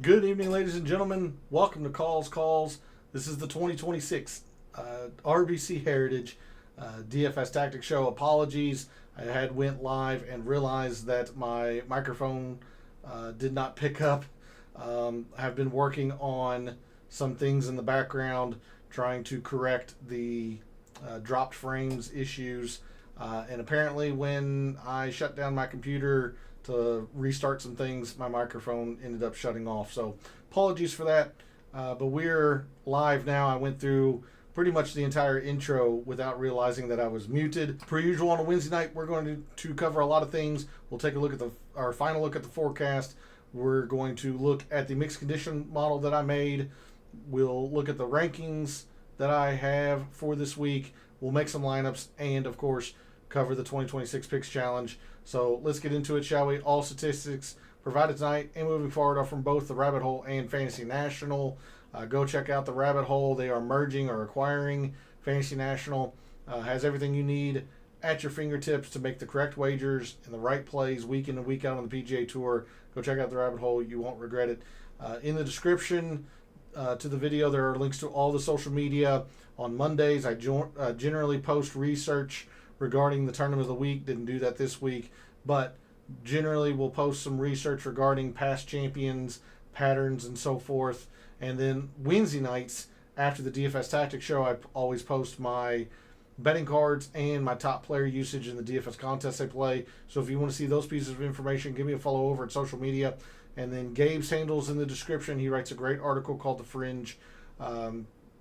Good evening, ladies and gentlemen. Welcome to Calls. This is the 2026 RBC Heritage DFS Tactics show. Apologies, I went live and realized that my microphone did not pick up. I've been working on some things in the background, trying to correct the dropped frames issues. And apparently when I shut down my computer to restart some things, my microphone ended up shutting off. So apologies for that. But we're live now. I went through pretty much the entire intro without realizing that I was muted. Per usual on a Wednesday night, we're going to cover a lot of things. We'll take a look at our final look at the forecast. We're going to look at the mixed condition model that I made. We'll look at the rankings that I have for this week. We'll make some lineups and, of course, cover the 2026 Picks Challenge. So let's get into it, shall we? All statistics provided tonight and moving forward are from both the Rabbit Hole and Fantasy National. Go check out the Rabbit Hole. They are merging or acquiring. Fantasy National has everything you need at your fingertips to make the correct wagers and the right plays week in and week out on the PGA Tour. Go check out the Rabbit Hole. You won't regret it. In the description to the video, there are links to all the social media. On Mondays, I generally post research regarding the tournament of the week. Didn't do that this week, but generally we'll post some research regarding past champions, patterns, and so forth. And then Wednesday nights after the DFS Tactics show, I always post my betting cards and my top player usage in the DFS contests I play. So if you want to see those pieces of information, give me a follow over at social media. And then Gabe's handle's in the description. He writes a great article called The Fringe.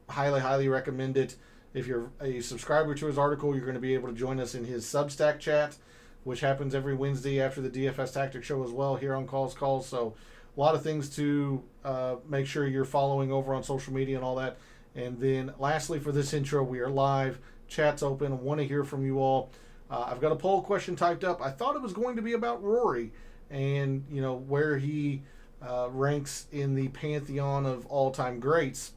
Highly recommend it. If you're a subscriber to his article, you're going to be able to join us in his Substack chat, which happens every Wednesday after the DFS Tactics show as well here on Calls. So a lot of things to make sure you're following over on social media and all that. And then lastly, for this intro, we are live. Chat's open. I want to hear from you all. I've got a poll question typed up. I thought it was going to be about Rory and, where he ranks in the pantheon of all-time greats.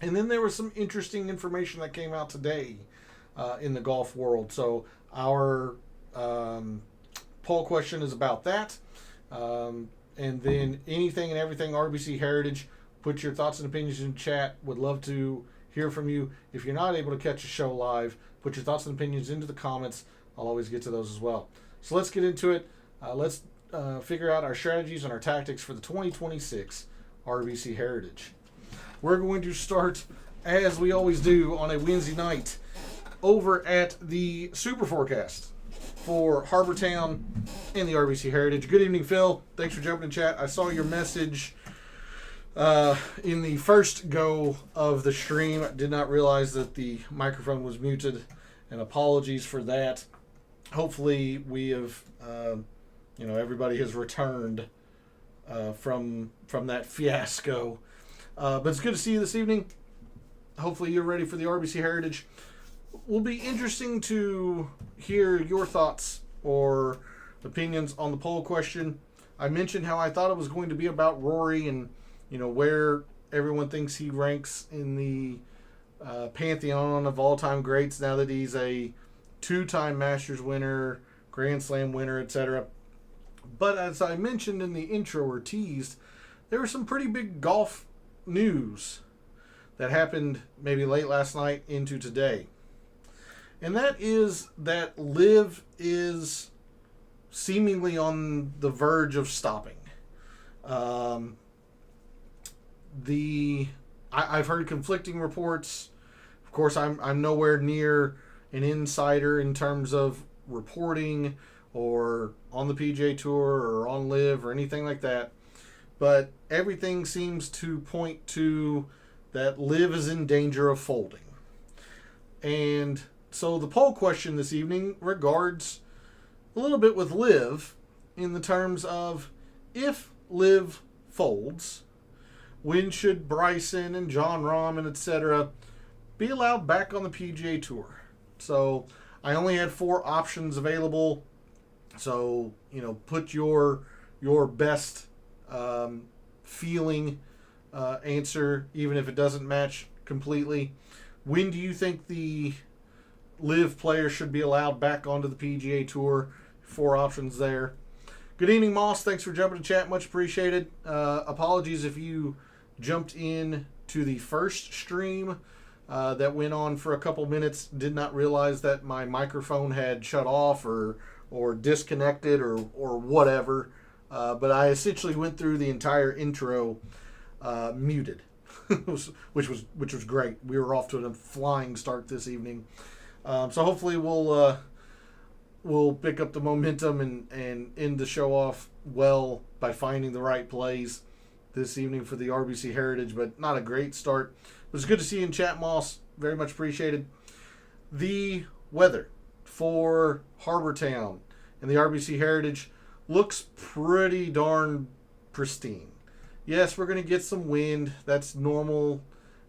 And then there was some interesting information that came out today in the golf world. So our poll question is about that. And then anything and everything RBC Heritage, put your thoughts and opinions in chat. Would love to hear from you. If you're not able to catch a show live, put your thoughts and opinions into the comments. I'll always get to those as well. So let's get into it. Let's figure out our strategies and our tactics for the 2026 RBC Heritage. We're going to start, as we always do on a Wednesday night, over at the Super Forecast for Harbor Town and the RBC Heritage. Good evening, Phil. Thanks for jumping in chat. I saw your message in the first go of the stream. I did not realize that the microphone was muted, and apologies for that. Hopefully we have, everybody has returned from that fiasco. But it's good to see you this evening. Hopefully you're ready for the RBC Heritage. Will be interesting to hear your thoughts or opinions on the poll question. I mentioned how I thought it was going to be about Rory and, where everyone thinks he ranks in the pantheon of all-time greats now that he's a two-time Masters winner, Grand Slam winner, etc. But as I mentioned in the intro or teased, there were some pretty big golf news that happened maybe late last night into today. And that is that LIV is seemingly on the verge of stopping. I've heard conflicting reports. Of course, I'm nowhere near an insider in terms of reporting or on the PGA Tour or on LIV or anything like that. But everything seems to point to that LIV is in danger of folding. And so the poll question this evening regards a little bit with LIV in the terms of, if LIV folds, when should Bryson and Jon Rahm and etc. be allowed back on the PGA Tour? So I only had 4 options available. So, put your best feeling answer, even if it doesn't match completely. When do you think the LIV players should be allowed back onto the PGA Tour? 4 options there. Good evening, Moss. Thanks for jumping to chat. Much appreciated. Apologies if you jumped in to the first stream that went on for a couple minutes. Did not realize that my microphone had shut off or disconnected or whatever. But I essentially went through the entire intro muted, which was great. We were off to a flying start this evening. So hopefully we'll pick up the momentum and end the show off well by finding the right plays this evening for the RBC Heritage, but not a great start. It was good to see you in chat, Moss. Very much appreciated. The weather for Harbor Town and the RBC Heritage looks pretty darn pristine. Yes, we're going to get some wind. That's normal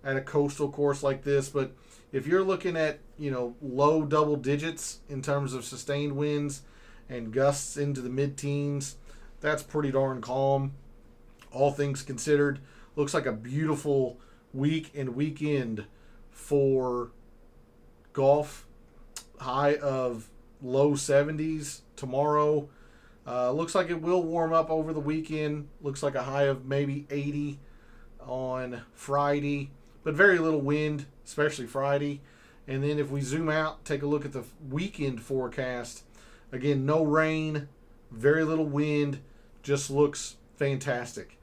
at a coastal course like this, but if you're looking at, low double digits in terms of sustained winds and gusts into the mid-teens, that's pretty darn calm. All things considered, looks like a beautiful week and weekend for golf. High of low 70s tomorrow. Looks like it will warm up over the weekend. Looks like a high of maybe 80 on Friday, but very little wind, especially Friday. And then if we zoom out, take a look at the weekend forecast. Again, no rain, very little wind, just looks fantastic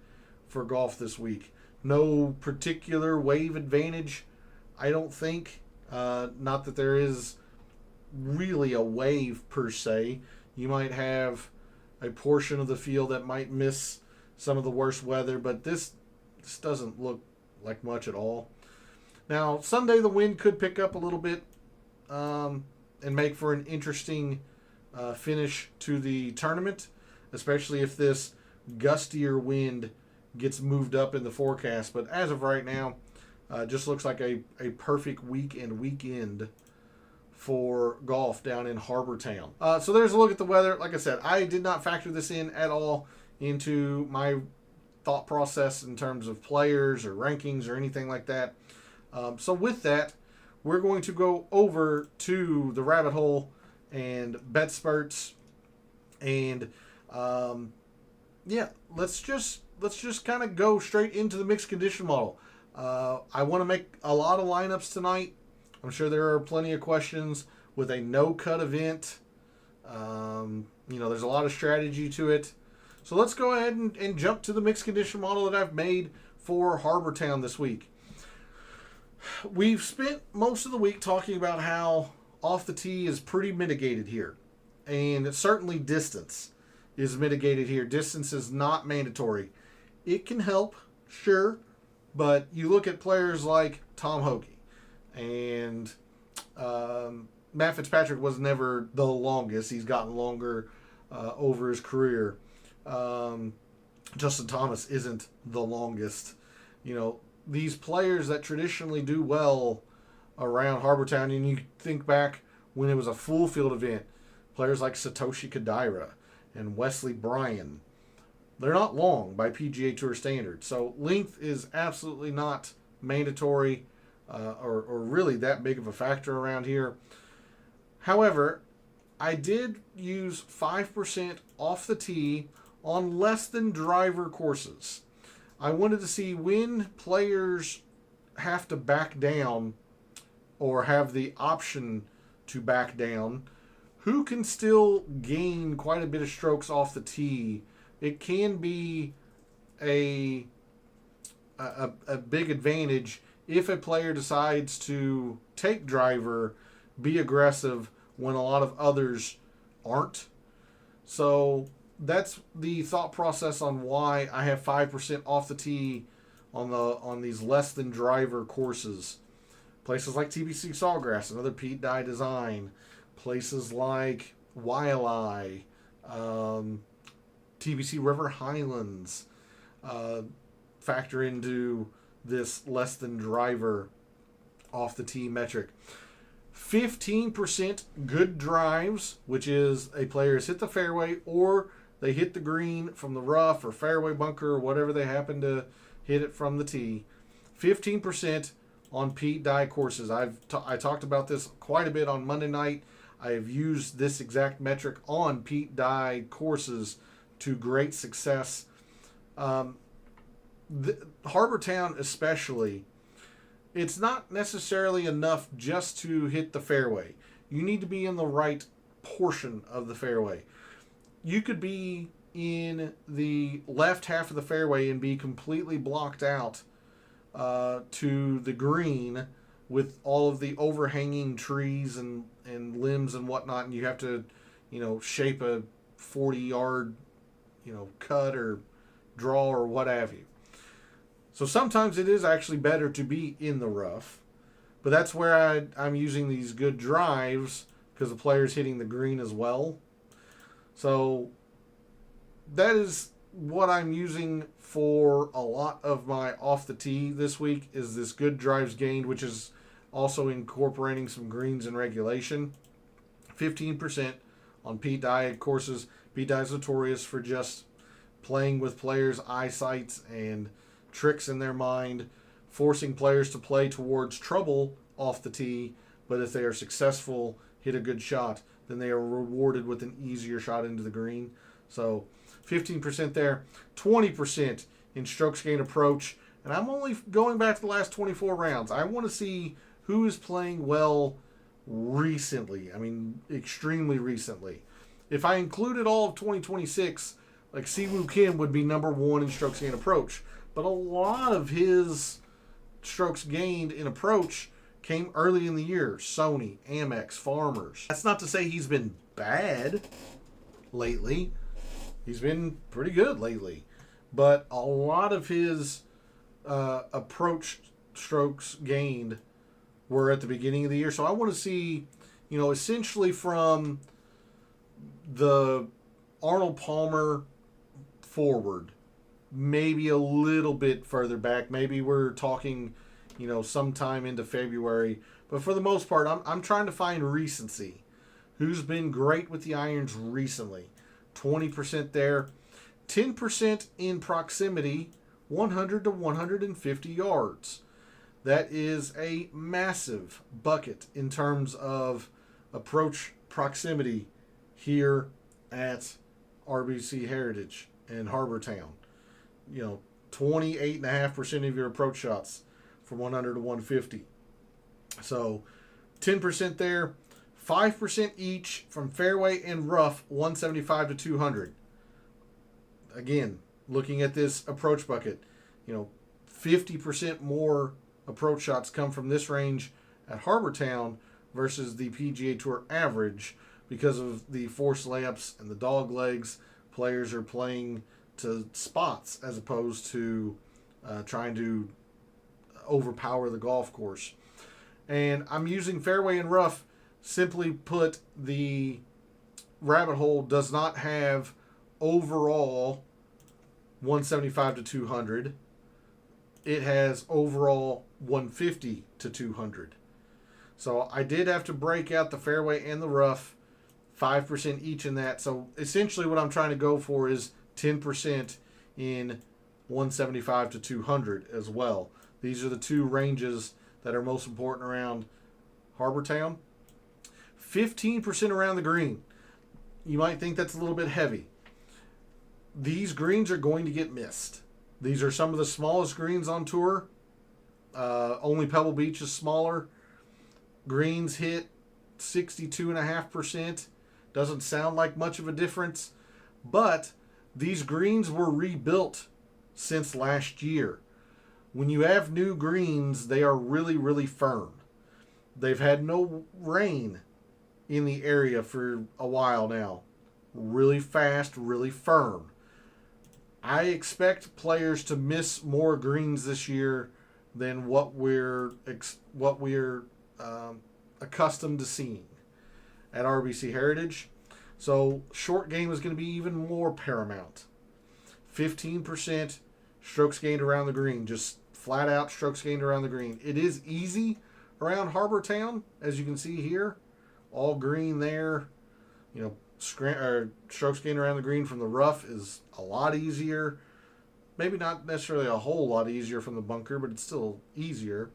for golf this week. No particular wave advantage, I don't think. Not that there is really a wave per se. You might have a portion of the field that might miss some of the worst weather, but this doesn't look like much at all. Now, Sunday the wind could pick up a little bit and make for an interesting finish to the tournament, especially if this gustier wind gets moved up in the forecast. But as of right now, just looks like a perfect week and weekend for golf down in Harbor Town. So there's a look at the weather. Like I said, I did not factor this in at all into my thought process in terms of players or rankings or anything like that. So with that, we're going to go over to the rabbit hole and bet spurts, and let's just kind of go straight into the mixed condition model. I want to make a lot of lineups tonight. I'm sure there are plenty of questions with a no-cut event. There's a lot of strategy to it. So let's go ahead and jump to the mixed condition model that I've made for Harbor Town this week. We've spent most of the week talking about how off the tee is pretty mitigated here. And certainly distance is mitigated here. Distance is not mandatory. It can help, sure, but you look at players like Tom Hoge, and Matt Fitzpatrick was never the longest. He's gotten longer over his career. Justin Thomas isn't the longest. These players that traditionally do well around Harbor Town, and you think back when it was a full field event, players like Satoshi Kodaira and Wesley Bryan, they're not long by PGA Tour standards. So length is absolutely not mandatory or really that big of a factor around here. However, I did use 5% off the tee on less than driver courses. I wanted to see when players have to back down or have the option to back down, who can still gain quite a bit of strokes off the tee. It can be a big advantage if a player decides to take driver, be aggressive when a lot of others aren't. So that's the thought process on why I have 5% off the tee on these less than driver courses. Places like TBC Sawgrass, another Pete Dye design. Places like Waialae, TBC River Highlands factor into this less than driver off the tee metric. 15% good drives, which is a player has hit the fairway or they hit the green from the rough or fairway bunker or whatever they happen to hit it from the tee. 15% on Pete Dye courses. I talked about this quite a bit on Monday night. I have used this exact metric on Pete Dye courses to great success. Harbor Town especially, it's not necessarily enough just to hit the fairway. You need to be in the right portion of the fairway. You could be in the left half of the fairway and be completely blocked out to the green with all of the overhanging trees and limbs and whatnot, and you have to, shape a 40-yard, cut or draw or what have you. So sometimes it is actually better to be in the rough, but that's where I'm using these good drives because the player's hitting the green as well. So that is what I'm using for a lot of my off the tee this week, is this good drives gained, which is also incorporating some greens in regulation. 15% on Pete Dye courses. Pete Dye is notorious for just playing with players' eyesights and tricks in their mind, forcing players to play towards trouble off the tee, but if they are successful, hit a good shot, then they are rewarded with an easier shot into the green. So 15% there, 20% in strokes gained approach, and I'm only going back to the last 24 rounds. I want to see who is playing well recently. I mean, extremely recently. If I included all of 2026, like Siwoo Kim would be number one in strokes gained approach, but a lot of his strokes gained in approach came early in the year. Sony, Amex, Farmers. That's not to say he's been bad lately. He's been pretty good lately. But a lot of his approach strokes gained were at the beginning of the year. So I want to see, essentially from the Arnold Palmer forward, maybe a little bit further back. Maybe we're talking, sometime into February. But for the most part, I'm trying to find recency. Who's been great with the irons recently? 20% there. 10% in proximity, 100 to 150 yards. That is a massive bucket in terms of approach proximity here at RBC Heritage and Harbor Town. 28.5% of your approach shots from 100 to 150. So 10% there. 5% each from fairway and rough, 175 to 200. Again, looking at this approach bucket, 50% more approach shots come from this range at Harbor Town versus the PGA Tour average because of the forced layups and the dog legs. Players are playing to spots as opposed to trying to overpower the golf course. And I'm using fairway and rough. Simply put, the rabbit hole does not have overall 175 to 200. It has overall 150 to 200. So I did have to break out the fairway and the rough, 5% each in that. So essentially what I'm trying to go for is 10% in 175 to 200 as well. These are the two ranges that are most important around Harbor Town. 15% around the green. You might think that's a little bit heavy. These greens are going to get missed. These are some of the smallest greens on tour. Only Pebble Beach is smaller. Greens hit 62.5%. Doesn't sound like much of a difference, but these greens were rebuilt since last year. When you have new greens, they are really, really firm. They've had no rain in the area for a while now. Really fast, really firm. I expect players to miss more greens this year than what we're accustomed to seeing at RBC Heritage. So short game is going to be even more paramount. 15% strokes gained around the green, just flat out strokes gained around the green. It is easy around Harbor Town, as you can see here. All green there. Strokes gained around the green from the rough is a lot easier. Maybe not necessarily a whole lot easier from the bunker, but it's still easier.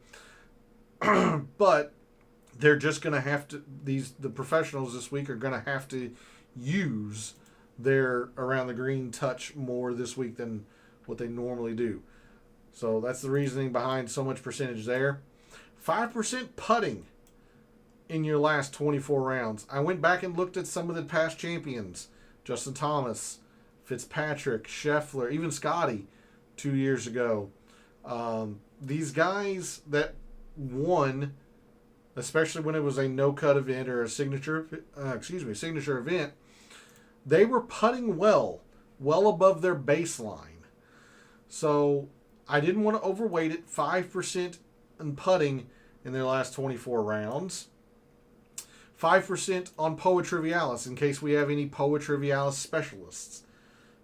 But they're just going to have to, the professionals this week are going to have to use their around the green touch more this week than what they normally do. So that's the reasoning behind so much percentage there. 5% putting in your last 24 rounds. I went back and looked at some of the past champions. Justin Thomas, Fitzpatrick, Scheffler, even Scotty 2 years ago. These guys that won, especially when it was a no-cut event or a signature event, they were putting well above their baseline. So I didn't want to overweight it. 5% in putting in their last 24 rounds. 5% on Poa Trivialis, in case we have any Poa Trivialis specialists.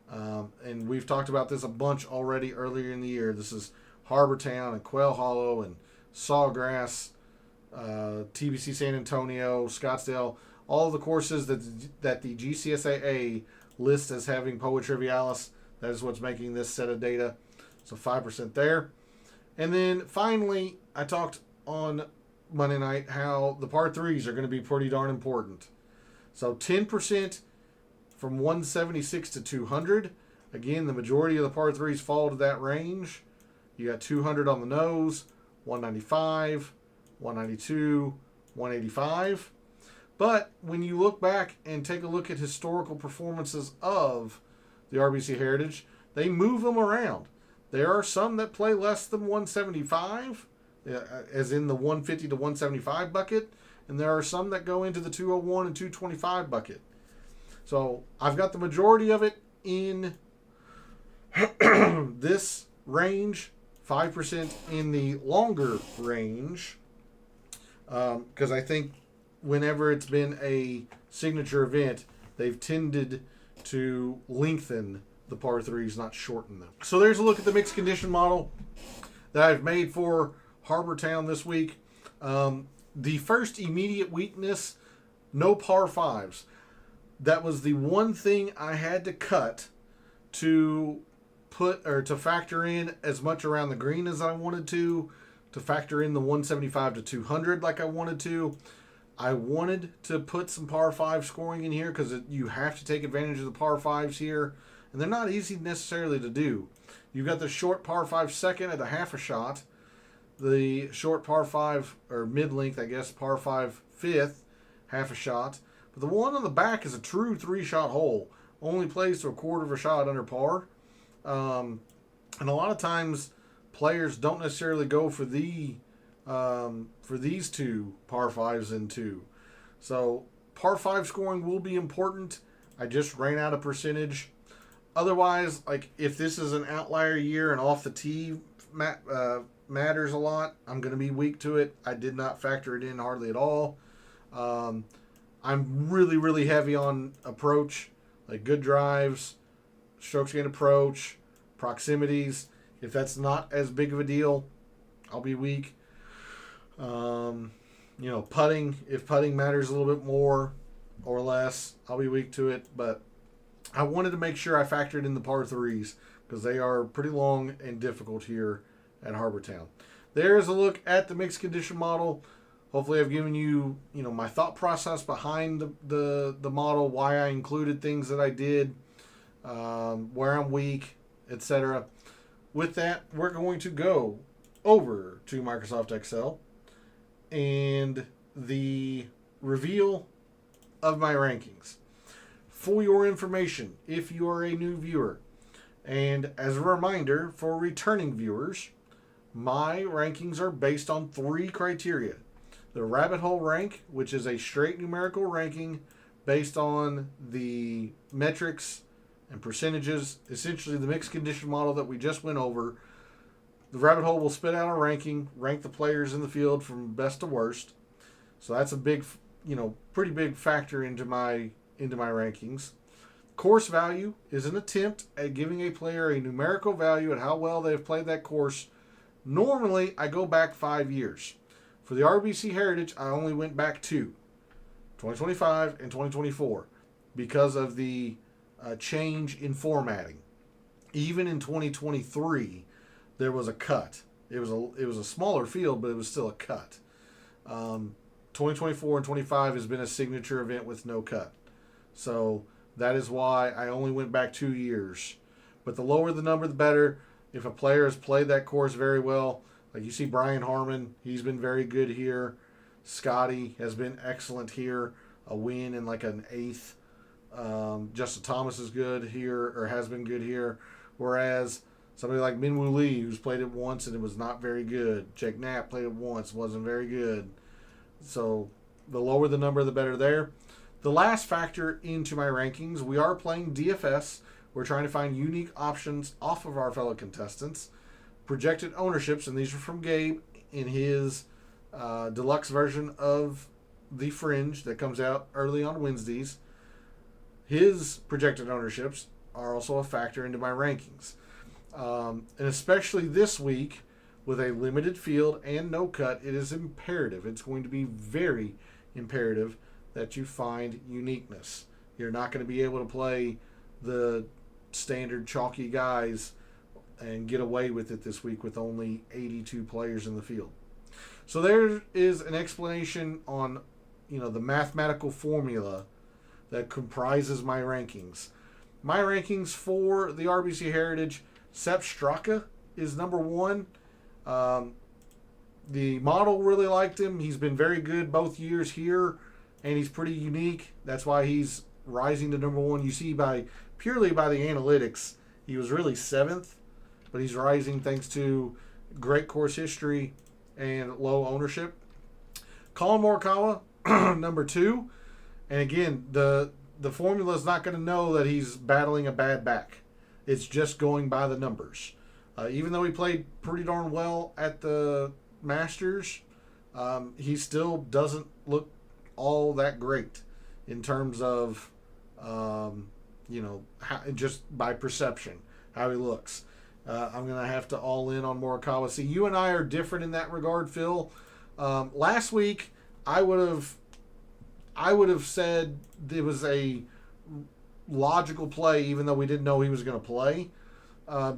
And we've talked about this a bunch already earlier in the year. This is Harbor Town and Quail Hollow and Sawgrass, TBC San Antonio, Scottsdale, all of the courses that the GCSAA lists as having Poa Trivialis. That is what's making this set of data. So 5% there. And then finally, I talked on Monday night how the par 3s are going to be pretty darn important. So 10% from 176 to 200. Again, the majority of the par 3s fall to that range. You got 200 on the nose, 195, 192, 185. But when you look back and take a look at historical performances of the RBC Heritage, they move them around. There are some that play less than 175, as in the 150 to 175 bucket, and there are some that go into the 201 and 225 bucket. So I've got the majority of it in this range, 5% in the longer range, because I think whenever it's been a signature event, they've tended to lengthen the par 3s, not shorten them. So there's a look at the mixed condition model that I've made for Harbor Town this week. The first immediate weakness, no par 5s. That was the one thing I had to cut to factor in as much around the green as I wanted to factor in the 175 to 200 like I wanted to. I wanted to put some par 5 scoring in here because you have to take advantage of the par 5s here, and they're not easy necessarily to do. You've got the short par 5 second at a half a shot, the short par 5, or mid-length, I guess, par 5 fifth, half a shot. But the one on the back is a true 3-shot hole. Only plays to a quarter of a shot under par. And a lot of times, players don't necessarily go for these two par 5s and 2. So par 5 scoring will be important. I just ran out of percentage. Otherwise, like if this is an outlier year and off the tee matters a lot, I'm going to be weak to it. I did not factor it in hardly at all. I'm really, really heavy on approach, like good drives, strokes gained approach, proximities. If that's not as big of a deal, I'll be weak. Putting, if putting matters a little bit more or less, I'll be weak to it. But I wanted to make sure I factored in the par 3s because they are pretty long and difficult here at Harbor Town. There's a look at the mixed condition model. Hopefully I've given you, my thought process behind the model, why I included things that I did, where I'm weak, etc. With that, we're going to go over to Microsoft Excel and the reveal of my rankings. For your information, if you are a new viewer, and as a reminder for returning viewers, my rankings are based on 3 criteria. The rabbit hole rank, which is a straight numerical ranking based on the metrics and percentages, essentially the mixed condition model that we just went over. The rabbit hole will spit out a ranking, rank the players in the field from best to worst. So that's a big, pretty big factor into my rankings. Course value is an attempt at giving a player a numerical value at how well they've played that course. Normally, I go back 5 years. For the RBC Heritage, I only went back 2, 2025 and 2024, because of the change in formatting. Even in 2023, there was a cut. It was a smaller field, but it was still a cut. 2024 and 25 has been a signature event with no cut. So That is why I only went back 2 years. But the lower the number, the better. If a player has played that course very well, like you see Brian Harmon, he's been very good here. Scotty has been excellent here. A win in like an eighth. Justin Thomas is good here, or has been good here. Whereas somebody like Minwoo Lee, who's played it once and it was not very good. Jake Knapp played it once, wasn't very good. So the lower the number, the better there. The last factor into my rankings, we are playing DFS. We're trying to find unique options off of our fellow contestants. Projected ownerships, and these are from Gabe in his deluxe version of the Fringe that comes out early on Wednesdays. His projected ownerships are also a factor into my rankings. And especially this week, with a limited field and no cut, it is imperative. It's going to be very imperative that you find uniqueness. You're not going to be able to play the standard chalky guys and get away with it this week with only 82 players in the field. So there is an explanation on, the mathematical formula that comprises my rankings. My rankings for the RBC Heritage, Sepp Straka is number 1. The model really liked him. He's been very good both years here, and he's pretty unique. That's why he's rising to number 1. You see purely by the analytics, he was really 7th, but he's rising thanks to great course history and low ownership. Colin Morikawa, number 2. And again, the formula is not going to know that he's battling a bad back. It's just going by the numbers. Even though he played pretty darn well at the Masters, he still doesn't look all that great in terms of, just by perception, how he looks. I'm going to have to all in on Morikawa. See, you and I are different in that regard, Phil. Last week, I would have said it was a logical play, even though we didn't know he was going to play,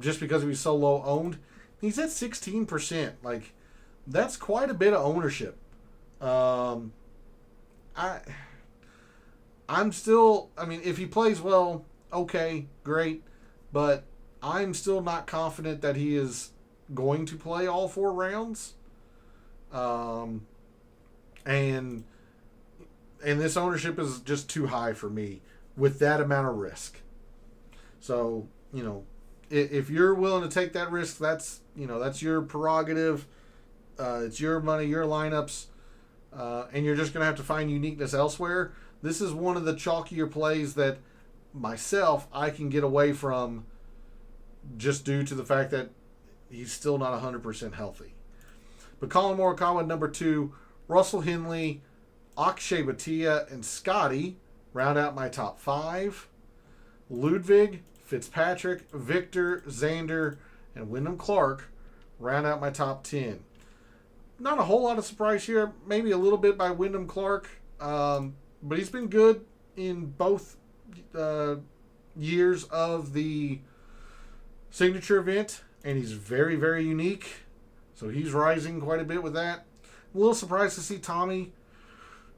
just because he was so low owned. He's at 16%. Like, that's quite a bit of ownership. I'm still, if he plays well, okay, great, but I'm still not confident that he is going to play all 4 rounds. And this ownership is just too high for me with that amount of risk. So, if you're willing to take that risk, that's your prerogative. It's your money, your lineups, and you're just going to have to find uniqueness elsewhere. This is one of the chalkier plays that myself, I can get away from just due to the fact that he's still not 100% healthy. But Colin Morikawa, number 2, Russell Henley, Akshay Bhatia, and Scotty round out my top 5. Ludwig, Fitzpatrick, Victor, Xander, and Wyndham Clark round out my top 10. Not a whole lot of surprise here. Maybe a little bit by Wyndham Clark. But he's been good in both years of the signature event. And he's very, very unique. So he's rising quite a bit with that. A little surprised to see Tommy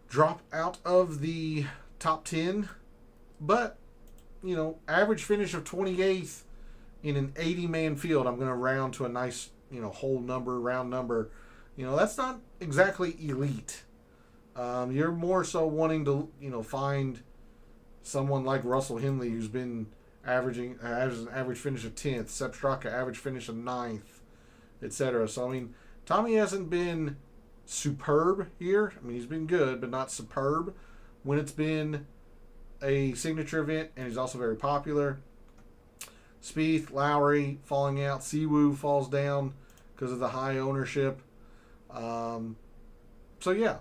drop out of the top 10. But, average finish of 28th in an 80-man field. I'm going to round to a nice, whole number, round number. That's not exactly elite. You're more so wanting to, find someone like Russell Henley, who's been averaging an average finish of 10th, Sepp Straka average finish of 9th, etc. So, Tommy hasn't been superb here. He's been good, but not superb when it's been a signature event, and he's also very popular. Spieth, Lowry falling out. Siwoo falls down because of the high ownership. So, yeah,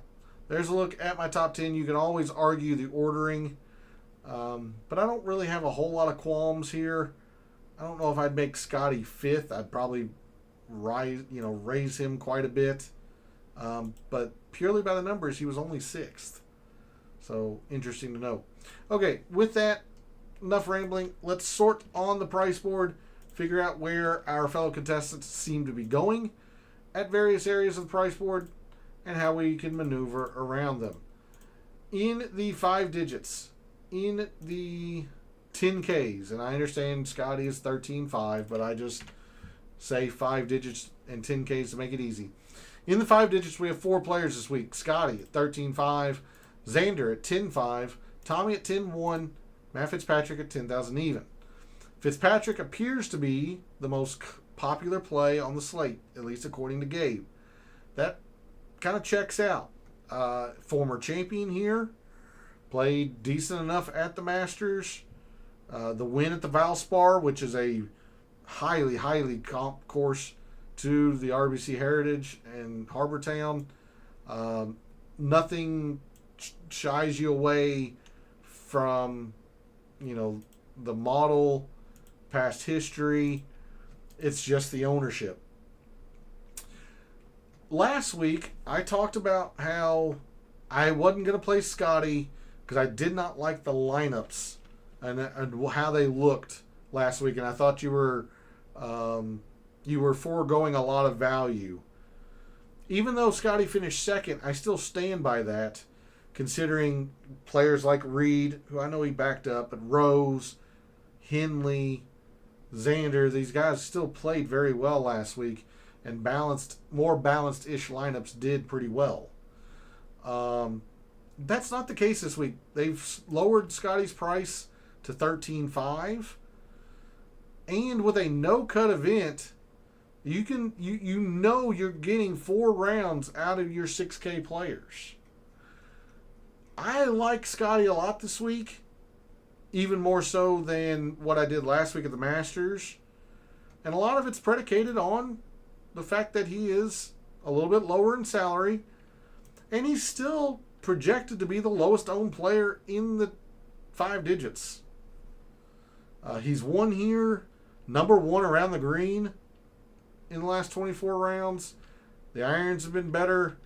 there's a look at my top 10. You can always argue the ordering, but I don't really have a whole lot of qualms here. I don't know if I'd make Scotty 5th. I'd probably raise him quite a bit. But purely by the numbers, he was only 6th. So, interesting to know. Okay, with that, enough rambling. Let's sort on the price board, figure out where our fellow contestants seem to be going at various areas of the price board, and how we can maneuver around them. In the 5 digits, in the 10Ks, and I understand Scotty is 13.5, but I just say 5 digits and 10Ks to make it easy. In the 5 digits, we have 4 players this week. Scotty at 13.5, Xander at 10.5, Tommy at 10.1, Matt Fitzpatrick at 10,000 even. Fitzpatrick appears to be the most popular play on the slate, at least according to Gabe. That kind of checks out. Former champion here, played decent enough at the Masters. The win at the Valspar, which is a highly, highly comp course to the RBC Heritage and Harbor Town. Nothing shies you away from, the model, past history. It's just the ownership. Last week, I talked about how I wasn't going to play Scotty because I did not like the lineups and how they looked last week, and I thought you were foregoing a lot of value. Even though Scotty finished second, I still stand by that, considering players like Reed, who I know he backed up, but Rose, Henley, Xander, these guys still played very well last week, and more balanced-ish lineups did pretty well. That's not the case this week. They've lowered Scotty's price to 13.5, and with a no-cut event, you're getting 4 rounds out of your 6K players. I like Scotty a lot this week, even more so than what I did last week at the Masters, and a lot of it's predicated on the fact that he is a little bit lower in salary, and he's still projected to be the lowest owned player in the 5 digits. He's won here, number 1 around the green in the last 24 rounds. The irons have been better.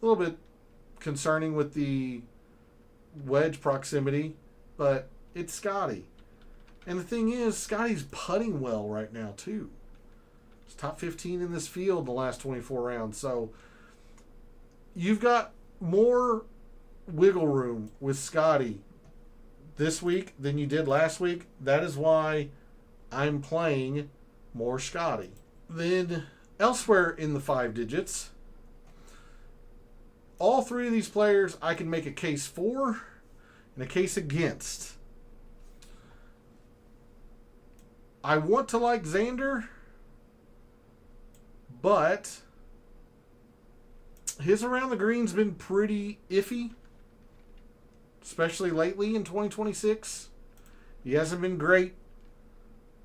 A little bit concerning with the wedge proximity, but it's Scotty. And the thing is, Scotty's putting well right now, too. He's top 15 in this field in the last 24 rounds. So you've got more wiggle room with Scotty this week than you did last week. That is why I'm playing more Scotty. Then elsewhere in the 5 digits, all 3 of these players I can make a case for and a case against. I want to like Xander, but his around the green's been pretty iffy, especially lately in 2026. He hasn't been great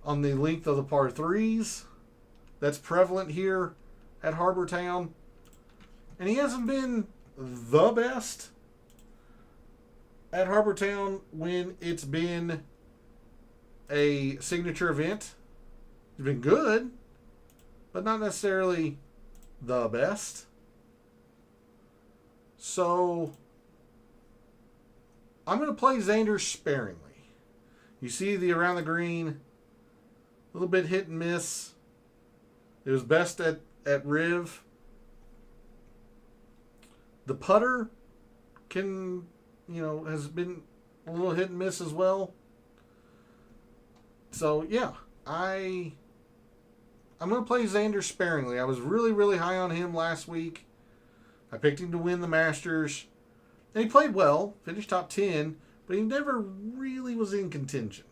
on the length of the par 3s. That's prevalent here at Harbor Town. And he hasn't been the best at Harbor Town when it's been a signature event. He's been good, but not necessarily the best. So I'm going to play Xander sparingly. You see the around the green, a little bit hit and miss. It was best at Riv. The putter has been a little hit and miss as well. So yeah, I'm going to play Xander sparingly. I was really, really high on him last week. I picked him to win the Masters. And he played well, finished top 10, but he never really was in contention.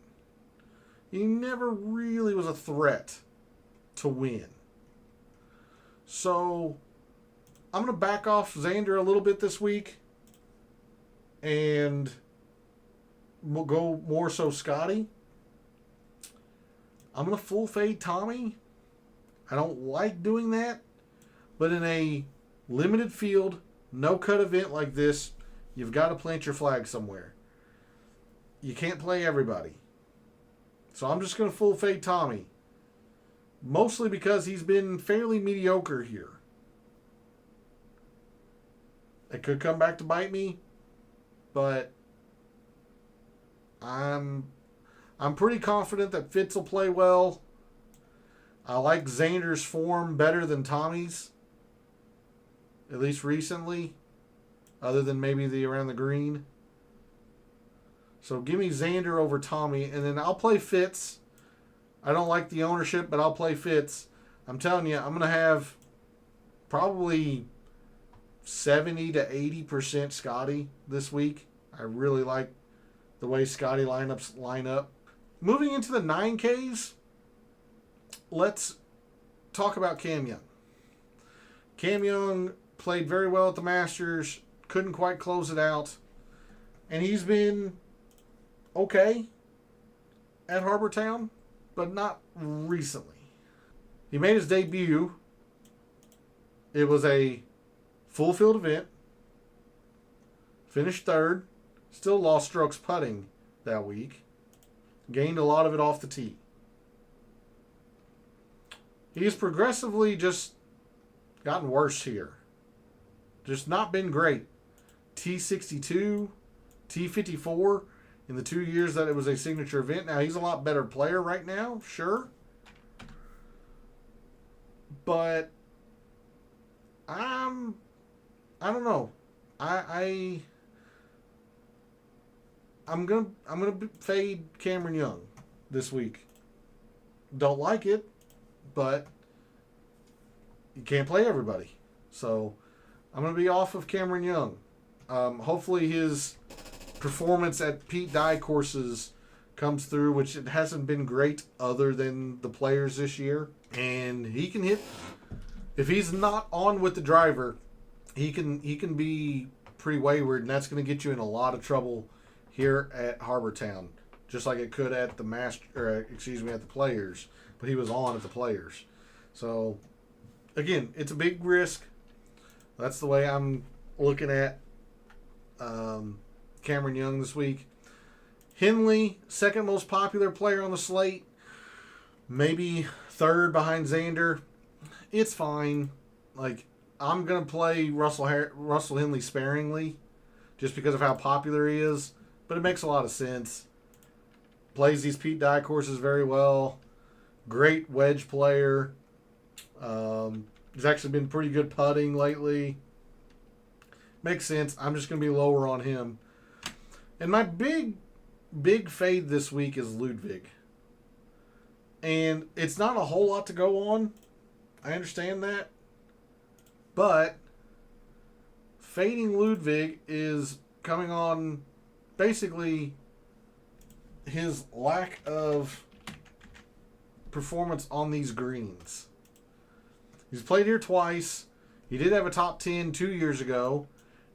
He never really was a threat to win. So I'm going to back off Xander a little bit this week and we'll go more so Scotty. I'm going to full fade Tommy. I don't like doing that, but in a limited field, no cut event like this, you've got to plant your flag somewhere. You can't play everybody. So I'm just going to full fade Tommy. Mostly because he's been fairly mediocre here. It could come back to bite me, but I'm pretty confident that Fitz will play well. I like Xander's form better than Tommy's, at least recently, other than maybe the around the green. So give me Xander over Tommy, and then I'll play Fitz. I don't like the ownership, but I'll play Fitz. I'm telling you, I'm going to have probably 70 to 80% Scotty this week. I really like the way Scotty lineups line up. Moving into the 9Ks, let's talk about Cam Young. Cam Young played very well at the Masters, couldn't quite close it out, and he's been okay at Harbor Town, but not recently. He made his debut. It was a full field event. Finished third. Still lost strokes putting that week. Gained a lot of it off the tee. He's progressively just gotten worse here. Just not been great. T62, T54 in the 2 years that it was a signature event. Now, he's a lot better player right now, sure. But I don't know. I'm gonna fade Cameron Young this week. Don't like it, but you can't play everybody. So I'm gonna be off of Cameron Young. Hopefully his performance at Pete Dye courses comes through, which it hasn't been great other than the Players this year. And he can hit. If he's not on with the driver, he can be pretty wayward, and that's going to get you in a lot of trouble here at Harbor Town, just like it could at the at the Players. But he was on at the Players, so again, it's a big risk. That's the way I'm looking at Cameron Young this week. Henley, second most popular player on the slate, maybe third behind Xander. It's fine. Like, I'm going to play Russell Henley sparingly just because of how popular he is, but it makes a lot of sense. Plays these Pete Dye courses very well. Great wedge player. He's actually been pretty good putting lately. Makes sense. I'm just going to be lower on him. And my big fade this week is Ludwig. And it's not a whole lot to go on. I understand that. But fading Ludwig is coming on basically his lack of performance on these greens. He's played here twice. He did have a top 10 2 years ago,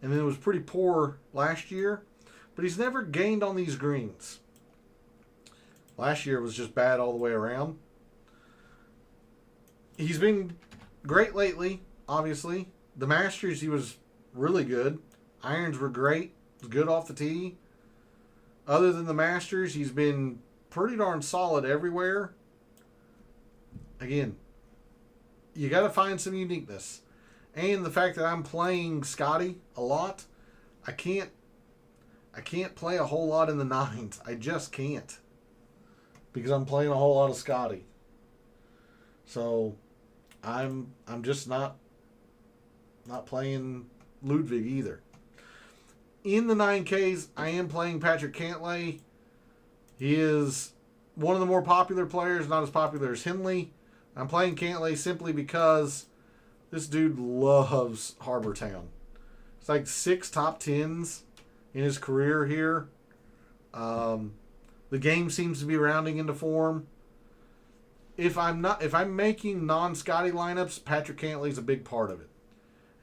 and then it was pretty poor last year. But he's never gained on these greens. Last year was just bad all the way around. He's been great lately, obviously. The Masters, he was really good. Irons were great. Was good off the tee. Other than the Masters, he's been pretty darn solid everywhere. Again, you got to find some uniqueness. And the fact that I'm playing Scotty a lot, I can't play a whole lot in the nines. I just can't. Because I'm playing a whole lot of Scotty. So I'm just not playing Ludwig either. In the 9Ks, I am playing Patrick Cantlay. He is one of the more popular players, not as popular as Henley. I'm playing Cantlay simply because this dude loves Harbor Town. It's like 6 top 10s in his career here. The game seems to be rounding into form. If I'm making non-Scotty lineups, Patrick Cantlay's a big part of it.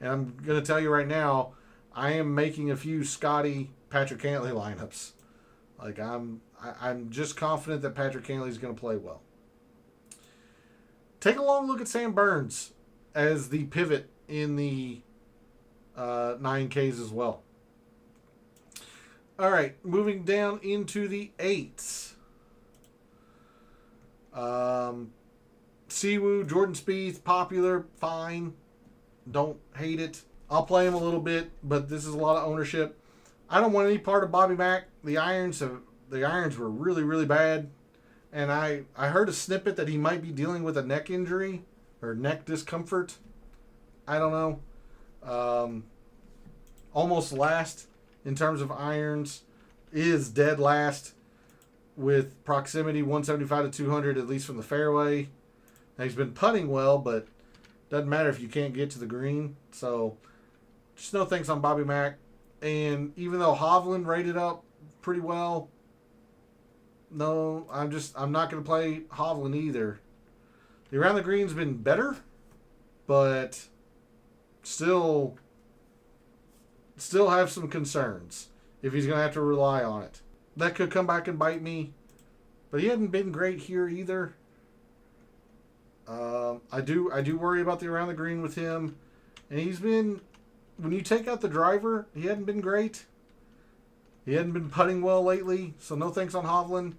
And I'm going to tell you right now, I am making a few Scotty Patrick Cantlay lineups. Like I'm just confident that Patrick Cantlay's going to play well. Take a long look at Sam Burns as the pivot in the 9Ks as well. All right, moving down into the 8s. Siwoo, Jordan Spieth, popular, fine. Don't hate it. I'll play him a little bit, but this is a lot of ownership. I don't want any part of Bobby Mack. The irons were really, really bad. And I heard a snippet that he might be dealing with a neck injury or neck discomfort. I don't know. Almost last in terms of irons. is dead last with proximity 175 to 200, at least from the fairway. Now, he's been putting well, but doesn't matter if you can't get to the green. So just no thanks on Bobby Mack. And even though Hovland rated up pretty well, no, I'm not going to play Hovland either. The around the green's been better, but still have some concerns if he's going to have to rely on it. That could come back and bite me, but he hadn't been great here either. I do worry about the around the green with him, and he's been, when you take out the driver, he hadn't been great. He hadn't been putting well lately, so no thanks on Hovland.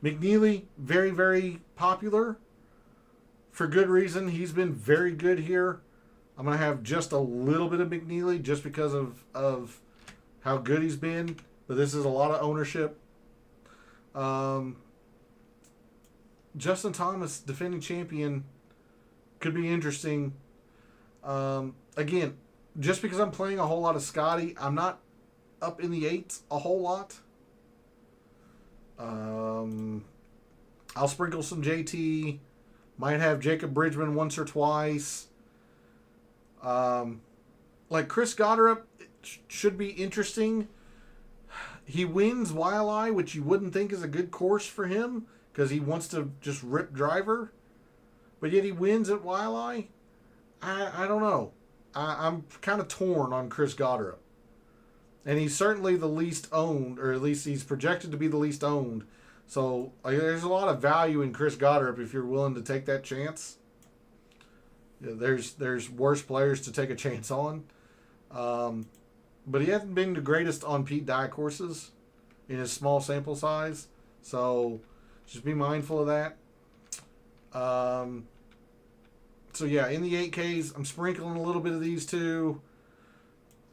McNeely, very, very popular for good reason. He's been very good here. I'm going to have just a little bit of McNeely just because of how good he's been, but this is a lot of ownership. Justin Thomas, defending champion, could be interesting. Again, just because I'm playing a whole lot of Scotty, I'm not up in the eights a whole lot. I'll sprinkle some JT. Might have Jacob Bridgman once or twice. Like Chris Goddard should be interesting. He wins Waialae, which you wouldn't think is a good course for him because he wants to just rip driver. But yet he wins at Waialae. I don't know. I'm kind of torn on Chris Goddard. And he's certainly the least owned, or at least he's projected to be the least owned. So there's a lot of value in Chris Goddard if you're willing to take that chance. Yeah, there's worse players to take a chance on. But he hasn't been the greatest on Pete Dye courses in his small sample size. So just be mindful of that. So yeah, in the 8Ks, I'm sprinkling a little bit of these two.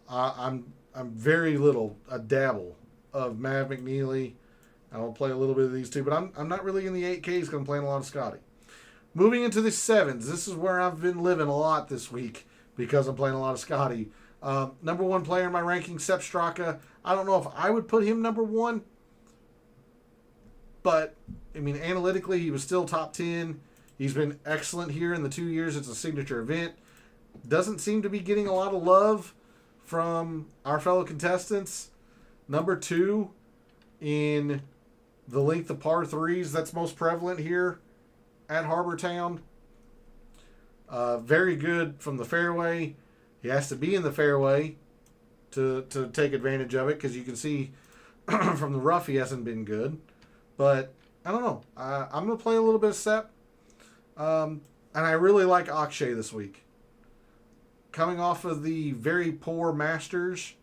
I'm very little, a dabble of Mav McNeely. I'll play a little bit of these two, but I'm not really in the 8Ks because I'm playing a lot of Scotty. Moving into the 7s, this is where I've been living a lot this week because I'm playing a lot of Scotty. Number one player in my ranking, Sepp Straka. I don't know if I would put him number one, but I mean, analytically, he was still top 10. He's been excellent here in the 2 years. It's a signature event. Doesn't seem to be getting a lot of love from our fellow contestants. Number 2 in the length of par 3s that's most prevalent here at Harbor Town. Very good from the fairway. He has to be in the fairway to take advantage of it because you can see from the rough he hasn't been good. But I don't know. I'm going to play a little bit of Sepp. And I really like Akshay this week. Coming off of the very poor Masters,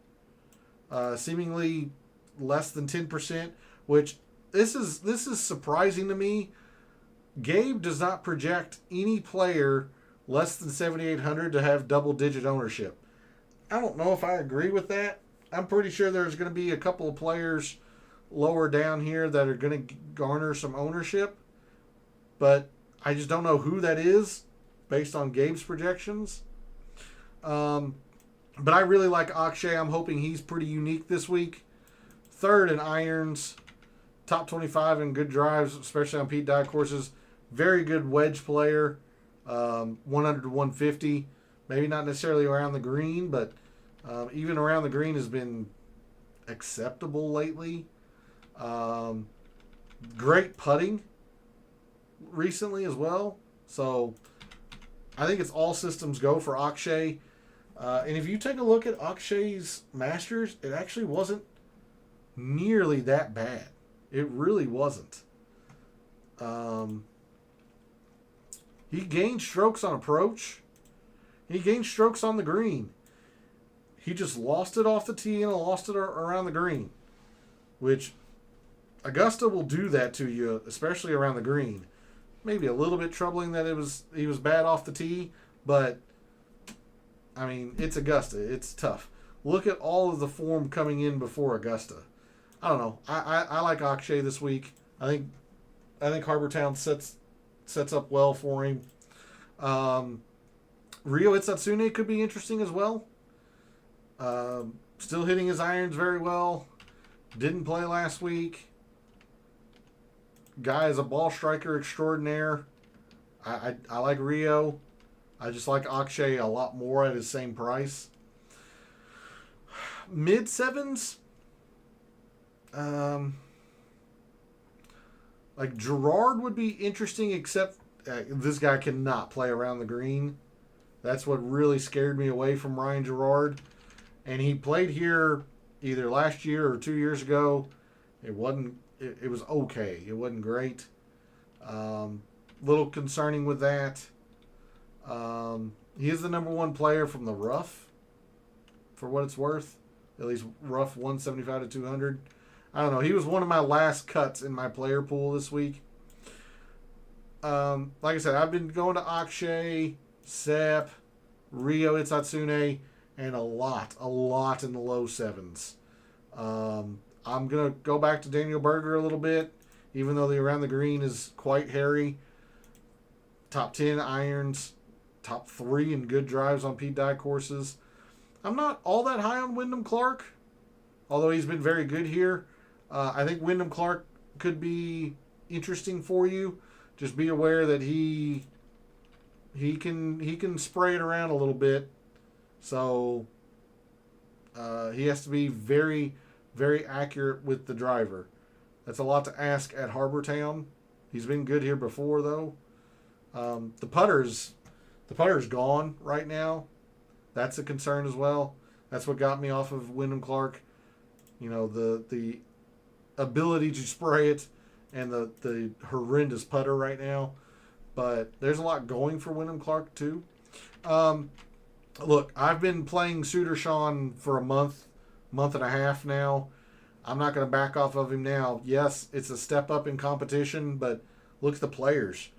seemingly less than 10%, which this is surprising to me. Gabe does not project any player less than 7,800 to have double-digit ownership. I don't know if I agree with that. I'm pretty sure there's going to be a couple of players lower down here that are going to garner some ownership, but I just don't know who that is based on Gabe's projections. But I really like Akshay. I'm hoping he's pretty unique this week. Third in irons, top 25 in good drives, especially on Pete Dye courses. Very good wedge player, 100 to 150. Maybe not necessarily around the green, but even around the green has been acceptable lately. Great putting recently as well. So I think it's all systems go for Akshay. And if you take a look at Akshay's Masters, it actually wasn't nearly that bad. It really wasn't. He gained strokes on approach. He gained strokes on the green. He just lost it off the tee and lost it around the green, which Augusta will do that to you, especially around the green. Maybe a little bit troubling that he was bad off the tee, but I mean, it's Augusta. It's tough. Look at all of the form coming in before Augusta. I don't know. I like Akshay this week. I think Harbor Town sets up well for him. Ryo Itsatsune could be interesting as well. Still hitting his irons very well. Didn't play last week. Guy is a ball striker extraordinaire. I like Rio. I just like Akshay a lot more at his same price. Mid sevens. Like Gerard would be interesting, except this guy cannot play around the green. That's what really scared me away from Ryan Gerard. And he played here either last year or 2 years ago. It wasn't. It was okay. It wasn't great. Little concerning with that. He is the number one player from the rough, for what it's worth. At least rough 175 to 200. I don't know. He was one of my last cuts in my player pool this week. Like I said, I've been going to Akshay, Sepp, Rio Itsatsune, and a lot in the low sevens. I'm going to go back to Daniel Berger a little bit, even though the around the green is quite hairy. Top 10 irons, top 3 in good drives on Pete Dye courses. I'm not all that high on Wyndham Clark, although he's been very good here. I think Wyndham Clark could be interesting for you. Just be aware that he can spray it around a little bit. So he has to be very, very accurate with the driver. That's a lot to ask at Harbor Town. He's been good here before, though. The putter's gone right now. That's a concern as well. That's what got me off of Wyndham Clark. You know, the ability to spray it and the horrendous putter right now. But there's a lot going for Wyndham Clark, too. Look, I've been playing Sudarshan for a month and a half now. I'm not going to back off of him now. Yes, it's a step up in competition, but look at the players.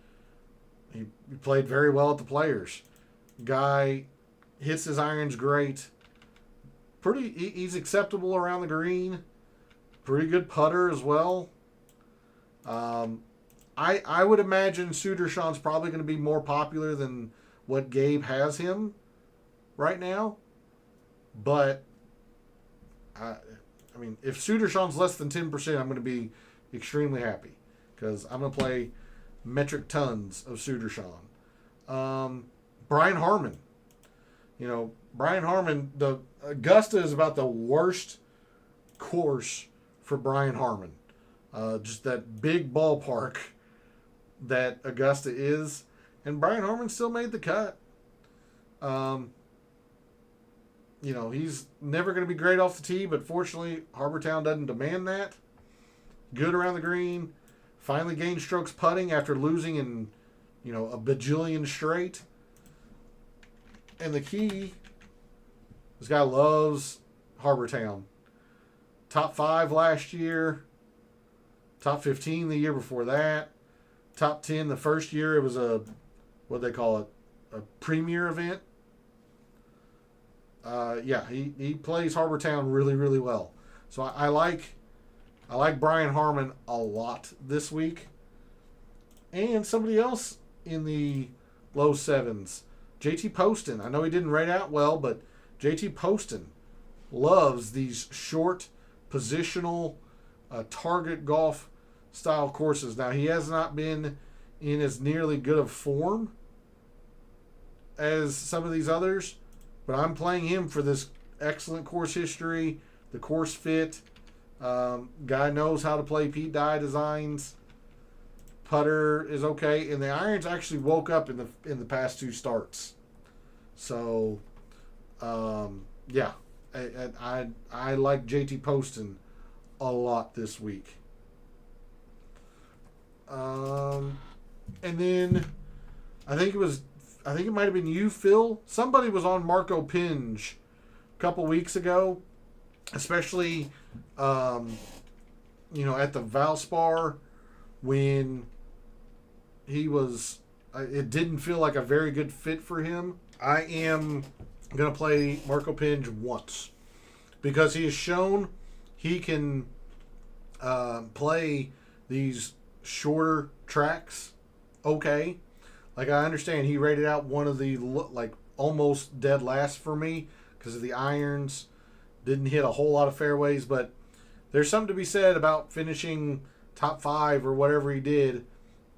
He played very well at the players. Guy hits his irons great. He's acceptable around the green. Pretty good putter as well. I would imagine Sudarshan's probably going to be more popular than what Gabe has him right now. But, I mean, if Sudarshan's less than 10%, I'm going to be extremely happy. Because I'm going to play metric tons of Sudarshan. Brian Harmon. You know, Brian Harmon, the Augusta is about the worst course for Brian Harmon. Just that big ballpark that Augusta is. And Brian Harmon still made the cut. You know, he's never going to be great off the tee, but fortunately, Harbor Town doesn't demand that. Good around the green. Finally gained strokes putting after losing in, you know, a bajillion straight. And the key, this guy loves Harbor Town. Top 5 last year. Top 15 the year before that. Top 10 the first year. It was what they call it, a premier event. Yeah, he plays Harbor Town really, really well. So I like Brian Harmon a lot this week. And somebody else in the low sevens, JT Poston. I know he didn't rate out well, but JT Poston loves these short, positional, target golf style courses. Now, he has not been in as nearly good of form as some of these others, but I'm playing him for this excellent course history, the course fit. Guy knows how to play Pete Dye designs. Putter is okay, and the irons actually woke up in the past 2 starts. So, yeah, I like JT Poston a lot this week. And then I think it might have been you, Phil. Somebody was on Marco Pinge a couple weeks ago, especially you know, at the Valspar when he was. It didn't feel like a very good fit for him. I am going to play Marco Pinge once because he has shown he can play these shorter tracks okay. Like, I understand he rated out one of the like almost dead last for me because of the irons, Didn't hit a whole lot of fairways, but there's something to be said about finishing top 5 or whatever he did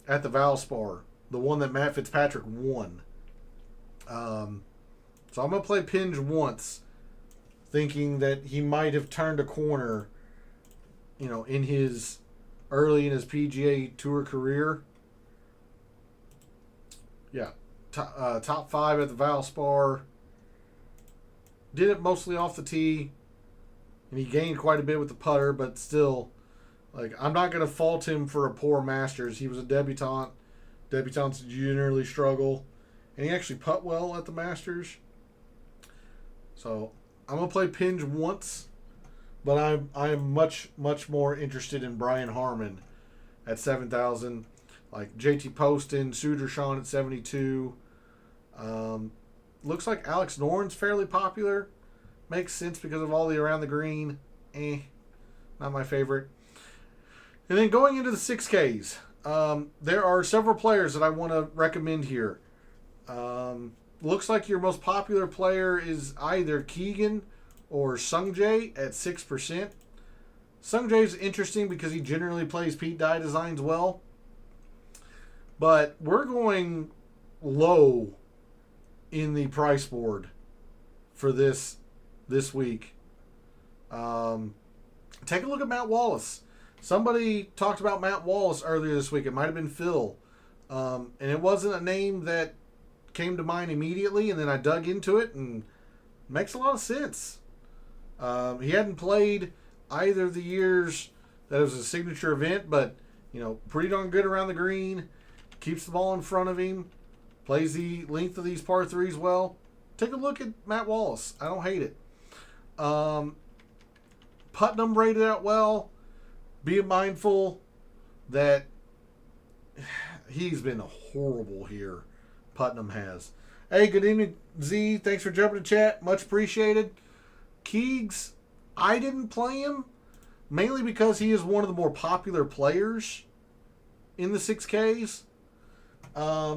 at the Valspar, the one that Matt Fitzpatrick won. So I'm going to play Pinge once, thinking that he might have turned a corner, in his early in his PGA Tour career. Yeah, top 5 at the Valspar. Did it mostly off the tee, and he gained quite a bit with the putter, but still, I'm not going to fault him for a poor Masters. He was a debutant. Debutants generally struggle, and he actually putt well at the Masters. So I'm going to play Pinge once, but I'm much, much more interested in Brian Harmon at 7,000. JT Poston, Suter Sean at 72. Looks like Alex Noren's fairly popular. Makes sense because of all the around the green. Not my favorite. And then going into the 6Ks, there are several players that I want to recommend here. Looks like your most popular player is either Keegan or Sungjae at 6%. Sungjae is interesting because he generally plays Pete Dye designs well. But we're going low in the price board for this week. Take a look at Matt Wallace. Somebody talked about Matt Wallace earlier this week. It might have been Phil. And it wasn't a name that came to mind immediately, and then I dug into it, and it makes a lot of sense. He hadn't played either of the years that it was a signature event, but, pretty darn good around the green. Keeps the ball in front of him. Plays the length of these par 3s well. Take a look at Matt Wallace. I don't hate it. Putnam rated out well. Be mindful that he's been horrible here. Putnam has. Hey, good evening, Z. Thanks for jumping to chat. Much appreciated. Keegs, I didn't play him mainly because he is one of the more popular players in the 6Ks. I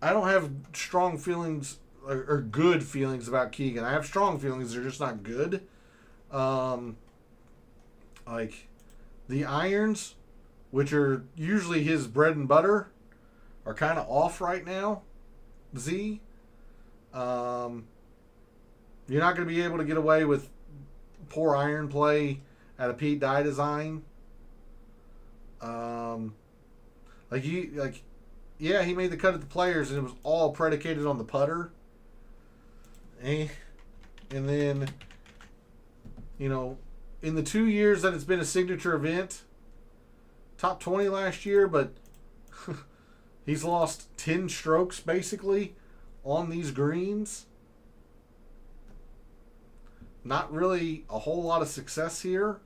don't have strong feelings or good feelings about Keegan. I have strong feelings, they're just not good. The irons, which are usually his bread and butter, are kind of off right now. Z. You're not going to be able to get away with poor iron play at a Pete Dye design. He made the cut at the Players, and it was all predicated on the putter. And then, in the 2 years that it's been a signature event, top 20 last year, but he's lost 10 strokes basically on these greens. Not really a whole lot of success here.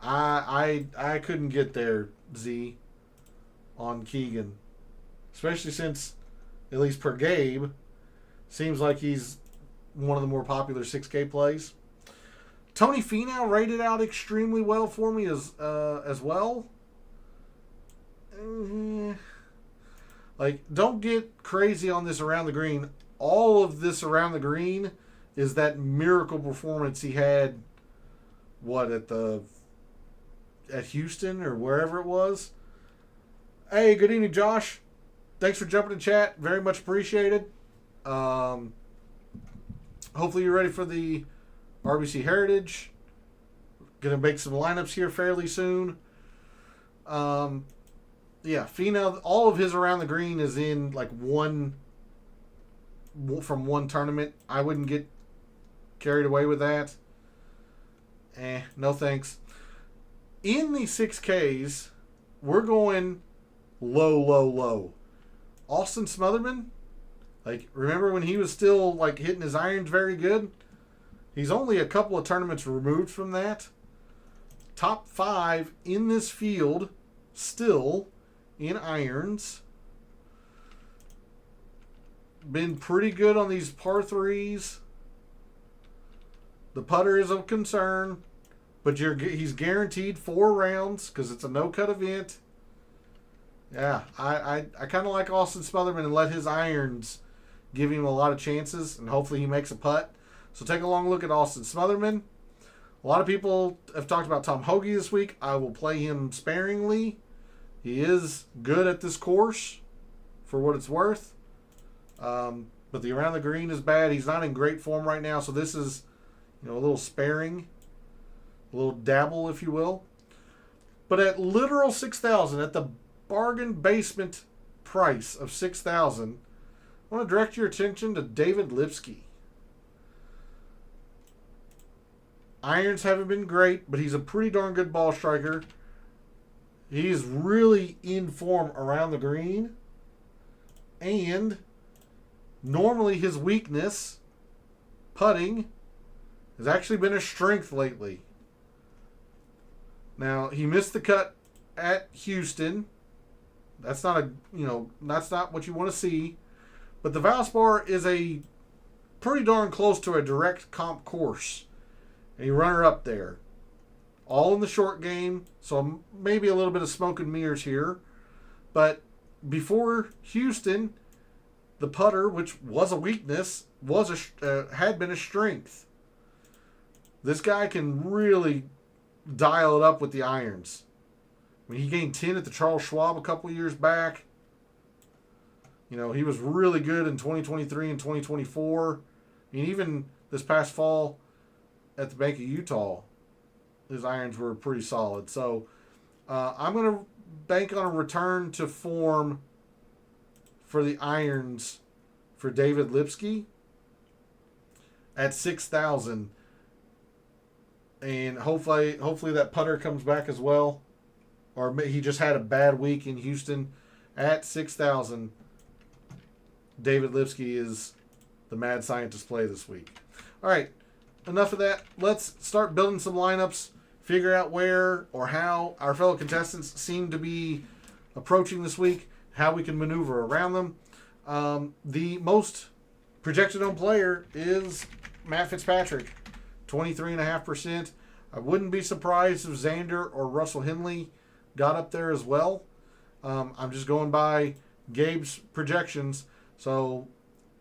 I couldn't get there, Z, on Keegan. Especially since, at least per Gabe, seems like he's one of the more popular 6K plays. Tony Finau rated out extremely well for me as well. Don't get crazy on this around the green. All of this around the green is that miracle performance he had, at Houston or wherever it was. Hey, good evening, Josh. Thanks for jumping in chat. Very much appreciated. Hopefully you're ready for the RBC Heritage. Gonna make some lineups here fairly soon. Finau, all of his around the green is in one tournament. I wouldn't get carried away with that. No thanks. In the 6Ks, we're going low. Austin Smotherman, remember when he was still hitting his irons very good? He's only a couple of tournaments removed from that. Top 5 in this field, still in irons. Been pretty good on these par 3s. The putter is a concern, but he's guaranteed 4 rounds because it's a no-cut event. Yeah, I kind of like Austin Smotherman and let his irons give him a lot of chances, and hopefully he makes a putt. So take a long look at Austin Smotherman. A lot of people have talked about Tom Hoagie this week. I will play him sparingly. He is good at this course for what it's worth. But the around the green is bad. He's not in great form right now, so this is, a little sparing, a little dabble, if you will. But at literal $6,000, at the bargain basement price of $6,000, I want to direct your attention to David Lipsky. Irons haven't been great, but he's a pretty darn good ball striker. He's really in form around the green. And normally his weakness, putting, has actually been a strength lately. Now, he missed the cut at Houston. That's not that's not what you want to see. But the Valspar is a pretty darn close to a direct comp course. And you runner up there. All in the short game, so maybe a little bit of smoke and mirrors here. But before Houston, the putter, which was a weakness, had been a strength. This guy can really dial it up with the irons. I mean, he gained 10 at the Charles Schwab a couple years back. He was really good in 2023 and 2024. I mean, even this past fall at the Bank of Utah, his irons were pretty solid. So I'm going to bank on a return to form for the irons for David Lipsky at $6,000. And hopefully that putter comes back as well. Or he just had a bad week in Houston. At $6,000, David Lipsky is the mad scientist play this week. All right, enough of that. Let's start building some lineups, figure out where or how our fellow contestants seem to be approaching this week, how we can maneuver around them. The most projected on player is Matt Fitzpatrick, 23.5%. I wouldn't be surprised if Xander or Russell Henley got up there as well. I'm just going by Gabe's projections. So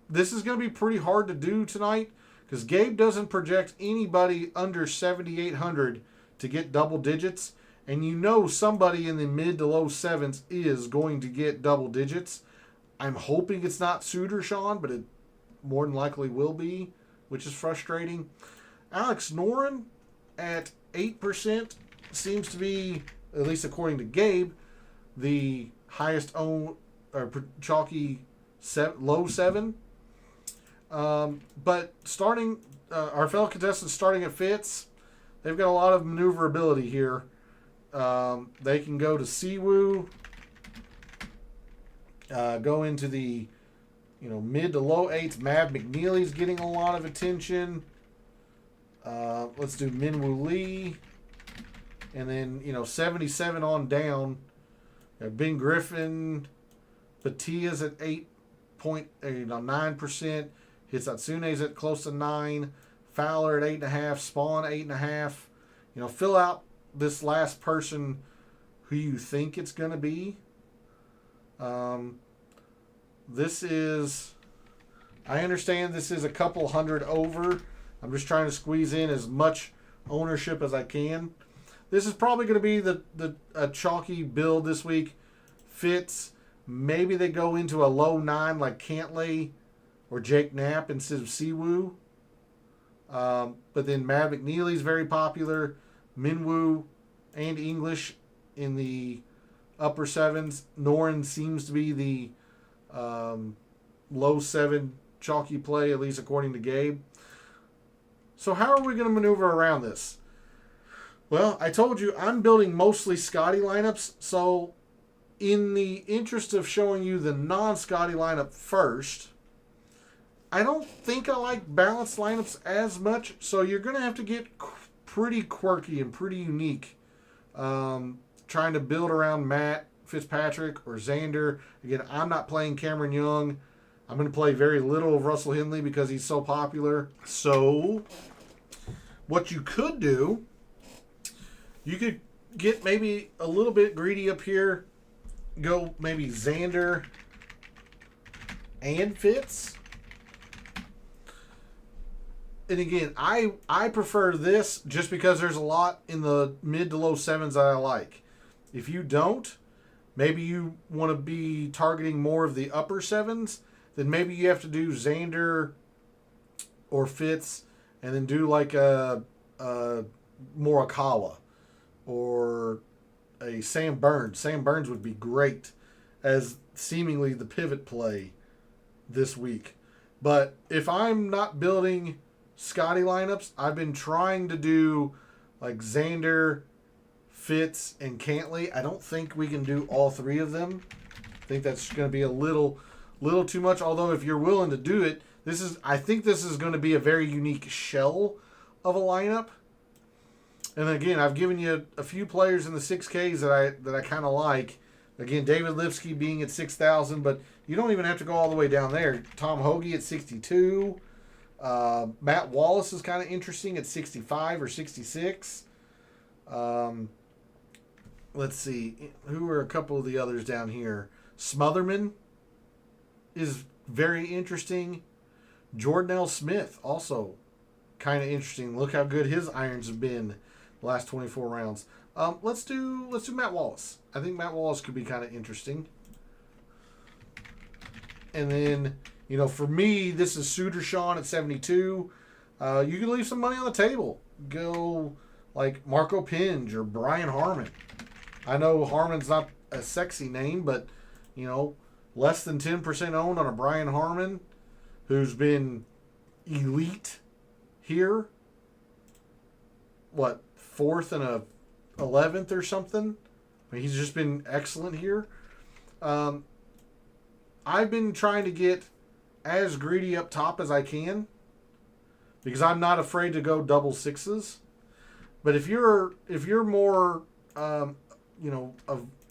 this is going to be pretty hard to do tonight because Gabe doesn't project anybody under 7,800 to get double digits. And somebody in the mid to low sevens is going to get double digits. I'm hoping it's not Suter, Sean, but it more than likely will be, which is frustrating. Alex Noren at 8% seems to be, at least according to Gabe, the highest owned or chalky low 7. But starting, our fellow contestants starting at Fitz, they've got a lot of maneuverability here. They can go to Siwoo, go into the mid to low 8s. Mav McNeely's getting a lot of attention. Let's do Minwoo Lee. And then, 77 on down. Ben Griffin, Patia's at 9%. Hisatsune's at close to 9%. Fowler at 8.5%. Spawn 8.5%. Fill out this last person who you think it's going to be. I understand this is a couple hundred over. I'm just trying to squeeze in as much ownership as I can. This is probably going to be a chalky build this week. Fitz, maybe they go into a low 9 like Cantlay or Jake Knapp instead of Siwoo. But then Mav McNeely's very popular. Minwoo and English in the upper 7s. Noren seems to be the low 7 chalky play, at least according to Gabe. So how are we going to maneuver around this? Well, I told you I'm building mostly Scotty lineups, so in the interest of showing you the non-Scotty lineup first, I don't think I like balanced lineups as much, so you're going to have to get pretty quirky and pretty unique trying to build around Matt Fitzpatrick or Xander. Again, I'm not playing Cameron Young. I'm going to play very little of Russell Henley because he's so popular. So what you could do, you could get maybe a little bit greedy up here. Go maybe Xander and Fitz. and again, I prefer this just because there's a lot in the mid to low sevens that I like. If you don't, maybe you want to be targeting more of the upper sevens, then maybe you have to do Xander or Fitz, and then do like a Morikawa or a Sam Burns. Sam Burns would be great as seemingly the pivot play this week. But if I'm not building Scotty lineups, I've been trying to do like Xander, Fitz, and Cantley. I don't think we can do all three of them. I think that's going to be a little too much. Although if you're willing to do it, I think this is going to be a very unique shell of a lineup. And again, I've given you a few players in the 6Ks that I kind of like. Again, David Lipsky being at 6,000, but you don't even have to go all the way down there. Tom Hoagie at 62. Matt Wallace is kind of interesting at 65 or 66. Let's see. Who are a couple of the others down here? Smotherman is very interesting. Jordan L. Smith, also kind of interesting. Look how good his irons have been the last 24 rounds. Let's do Matt Wallace. I think Matt Wallace could be kind of interesting. And then, for me, this is Suter Sean at 72. You can leave some money on the table. Go like Marco Pinge or Brian Harman. I know Harman's not a sexy name, but, less than 10% owned on a Brian Harman who's been elite here. What, 4th and a 11th or something? I mean, he's just been excellent here. I've been trying to get as greedy up top as I can because I'm not afraid to go double sixes. But if you're more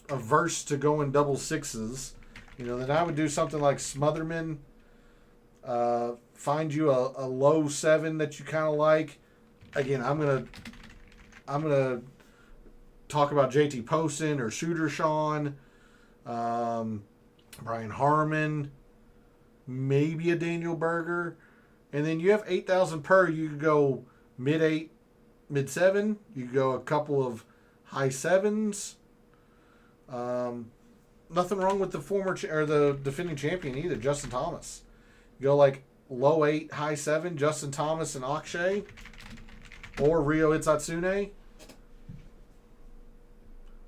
averse to going double sixes, then I would do something like Smotherman. Find you a low 7 that you kind of like. Again, I'm gonna talk about JT Poston or Shooter Sean, Brian Harman, maybe a Daniel Berger, and then you have 8,000 per. You could go mid 8, mid 7. You could go a couple of high 7s. Nothing wrong with the defending champion either, Justin Thomas. You go like low 8, high 7, Justin Thomas and Akshay, or Ryo Itsatsune.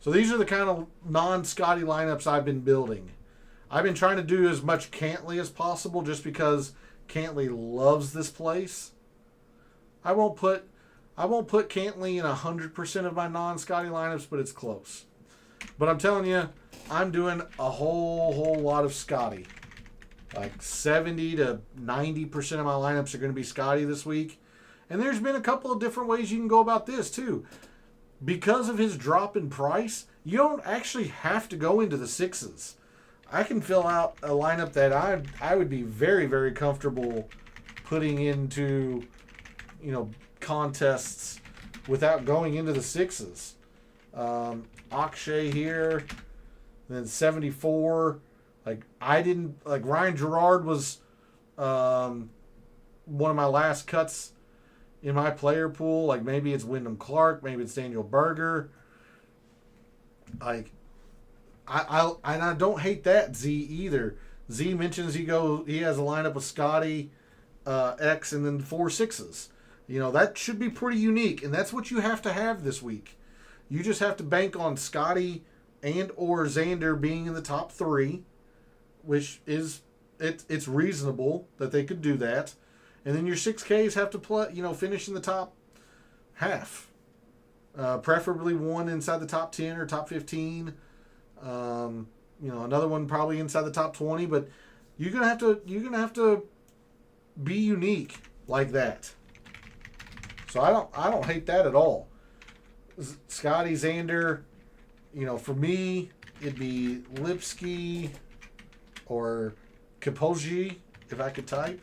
So these are the kind of non-Scotty lineups I've been building. I've been trying to do as much Cantley as possible just because Cantley loves this place. I won't put Cantley in 100% of my non-Scotty lineups, but it's close. But I'm telling you, I'm doing a whole lot of Scotty. Like 70 to 90% of my lineups are going to be Scotty this week. And there's been a couple of different ways you can go about this too. Because of his drop in price, you don't actually have to go into the 6s. I can fill out a lineup that I would be very, very comfortable putting into, contests without going into the 6s. Akshay here, then 74. Ryan Gerard was one of my last cuts in my player pool. Like maybe it's Wyndham Clark, maybe it's Daniel Berger. I don't hate that Z either. Z mentions he has a lineup of Scotty, X, and then 4 6s. That should be pretty unique, and that's what you have to have this week. You just have to bank on Scotty and or Xander being in the top 3, which is it's reasonable that they could do that. And then your 6Ks have to play, finish in the top half. Preferably one inside the top 10 or top 15. Another one probably inside the top 20, but you're gonna have to be unique like that. So I don't hate that at all. Scotty, Xander, for me it'd be Lipsky or Kapoji if I could type.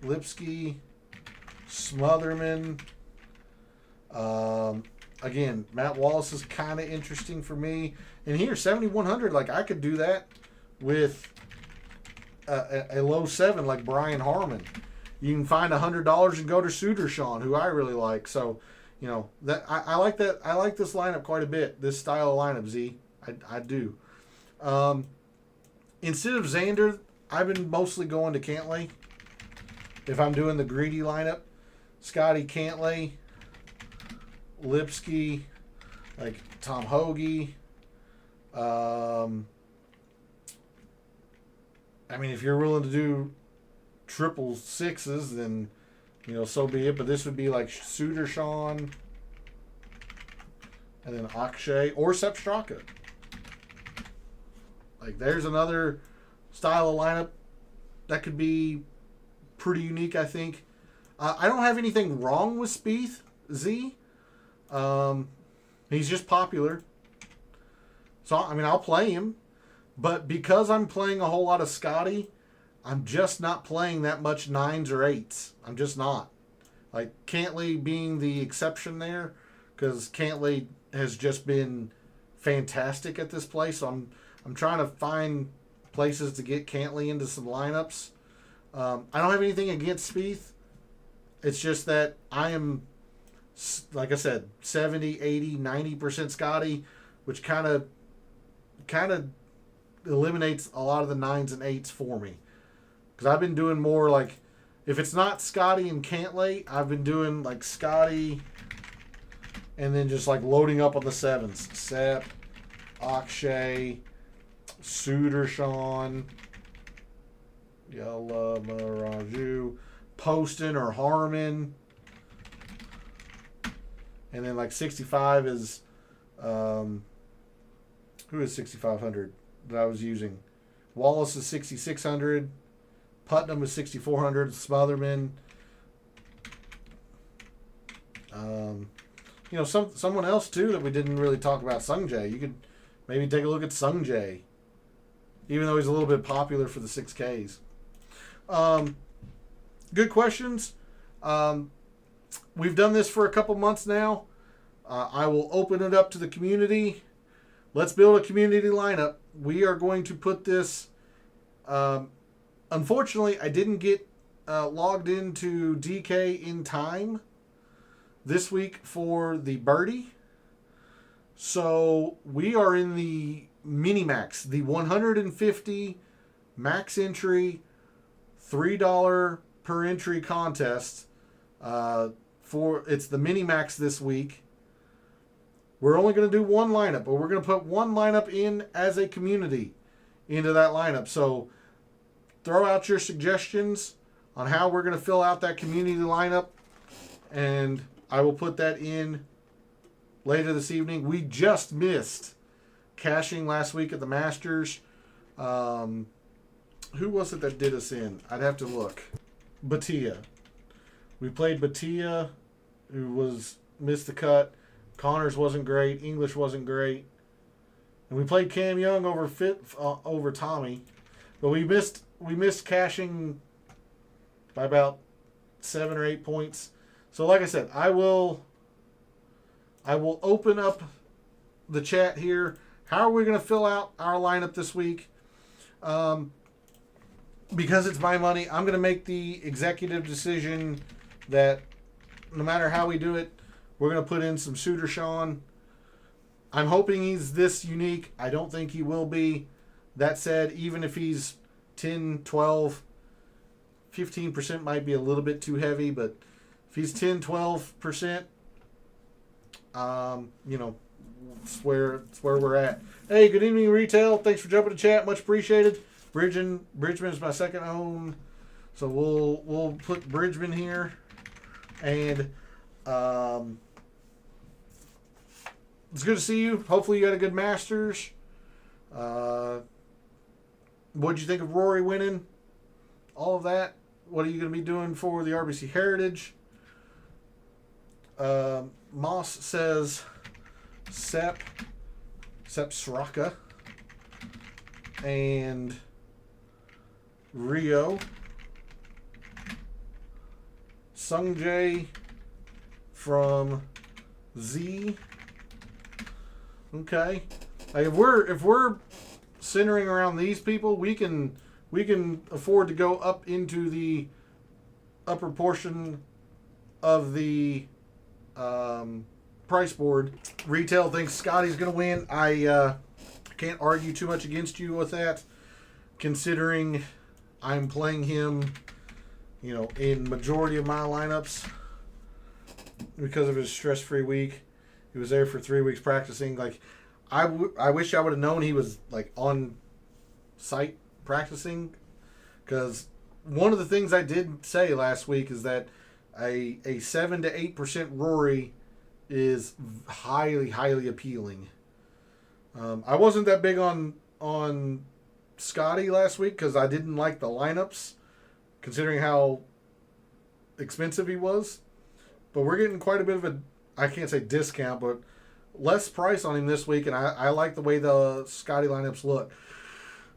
Lipsky, Smotherman. Again, Matt Wallace is kind of interesting for me. And here, 7,100, I could do that with a low 7 like Brian Harman. you can find $100 and go to Suitor Sean, who I really like. So, you know, that I like that. I like this lineup quite a bit. This style of lineup, Z. I do. Instead of Xander, I've been mostly going to Cantlay. If I'm doing the greedy lineup, Scotty, Cantlay, Lipsky, like Tom Hoagie. I mean, if you're willing to do triple sixes, then, you know, so be it. But this would be like Suitor Sean, and then Akshay or Sepp Straka. Like, there's another style of lineup that could be pretty unique, I think. I don't have anything wrong with Spieth, Z. He's just popular. So, I mean, I'll play him. But because I'm playing a whole lot of Scotty, I'm just not playing that much 9s or 8s. I'm just not. Like, Cantlay being the exception there, because Cantlay has just been fantastic at this place. So I'm trying to find places to get Cantlay into some lineups. I don't have anything against Spieth. It's just that I am, like I said, 70, 80, 90% Scotty, which kind of eliminates a lot of the 9s and 8s for me. Because I've been doing more like, if it's not Scotty and Cantlay, I've been doing like Scotty and then just like loading up on the 7s. Sepp, Akshay, Suitor Sean, Yella Maraju, Poston or Harmon. And then like 65 is, who is 6,500 that I was using? Wallace is 6,600. Putnam is 6,400. Smotherman. You know, someone else too that we didn't really talk about, Sungjae. You could maybe take a look at Sungjae, even though he's a little bit popular for the 6Ks. Good questions. We've done this for a couple months now. I will open it up to the community. Let's build a community lineup. We are going to put this. Unfortunately, I didn't get logged into DK in time this week for the birdie. So we are in the mini max, the 150 max entry, $3 per entry contest. It's the mini max this week. We're only going to do one lineup, but we're going to put one lineup in as a community into that lineup. So throw out your suggestions on how we're going to fill out that community lineup, and I will put that in later this evening. We just missed cashing last week at the Masters. Who was it that did us in? I'd have to look. Batia. We played Batia, who missed the cut. Connors wasn't great. English wasn't great. And we played Cam Young over Tommy. But we missed cashing by about 7 or 8 points. So like I said, I will open up the chat here. How are we going to fill out our lineup this week? Because it's my money, I'm going to make the executive decision that no matter how we do it, we're going to put in some Suitor Sean. I'm hoping he's this unique. I don't think he will be. That said, even if he's 10, 12, 15% might be a little bit too heavy, but if he's 10, 12%, you know, it's where we're at. Hey, good evening, retail. Thanks for jumping to chat. Much appreciated. Bridgman is my second home, so we'll put Bridgman here, and it's good to see you. Hopefully you had a good Masters. What'd you think of Rory winning? All of that. What are you going to be doing for the RBC Heritage? Moss says Sepp Straka and Rio. Sungjae from Z. Okay. Like if we're centering around these people, we can afford to go up into the upper portion of the price board. Retail thinks Scotty's going to win. I can't argue too much against you with that, considering I'm playing him, in majority of my lineups because of his stress-free week. He was there for 3 weeks practicing. Like, I wish I would have known he was like on site practicing, because one of the things I did say last week is that a 7 to 8% Rory is highly, highly appealing. I wasn't that big on Scotty last week because I didn't like the lineups, considering how expensive he was. But we're getting quite a bit of a, I can't say discount, but less price on him this week, and I like the way the Scotty lineups look.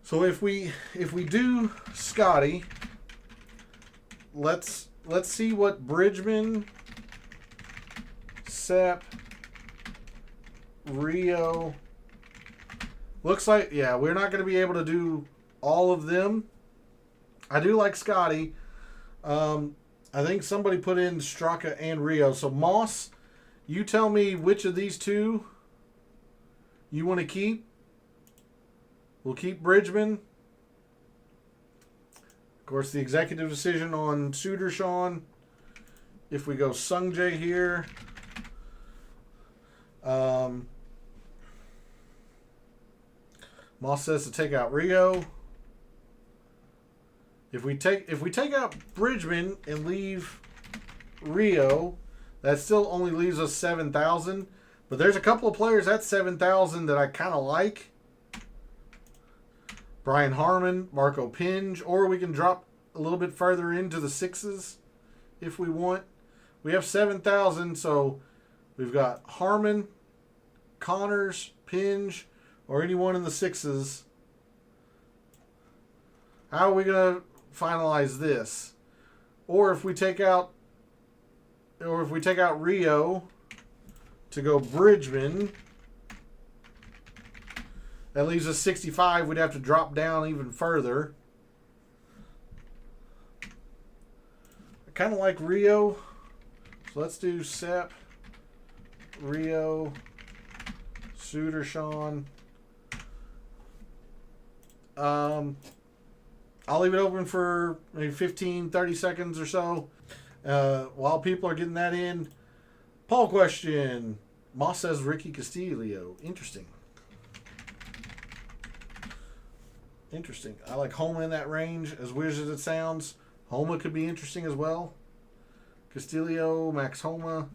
So if we do Scotty, let's see what Bridgman, Sepp, Rio looks like. Yeah, we're not going to be able to do all of them. I do like Scotty. I think somebody put in Straka and Rio. So Moss, you tell me which of these two you want to keep. We'll keep Bridgman. Of course, the executive decision on Sudarshan. If we go Sungjae here, Moss says to take out Rio. If we take out Bridgman and leave Rio, that still only leaves us 7,000. But there's a couple of players at 7,000 that I kind of like. Brian Harman, Marco Pinge, or we can drop a little bit further into the sixes if we want. We have 7,000, so we've got Harman, Connors, Pinge, or anyone in the sixes. How are we going to finalize this? Or if we take out Rio to go Bridgman, that leaves us 65. We'd have to drop down even further. I kind of like Rio. So let's do Sepp, Rio, Sudarshan. I'll leave it open for maybe 15, 30 seconds or so. While people are getting that in. Poll question. Moss says Ricky Castillo. Interesting. I like Homa in that range. As weird as it sounds, Homa could be interesting as well. Castillo, Max Homa.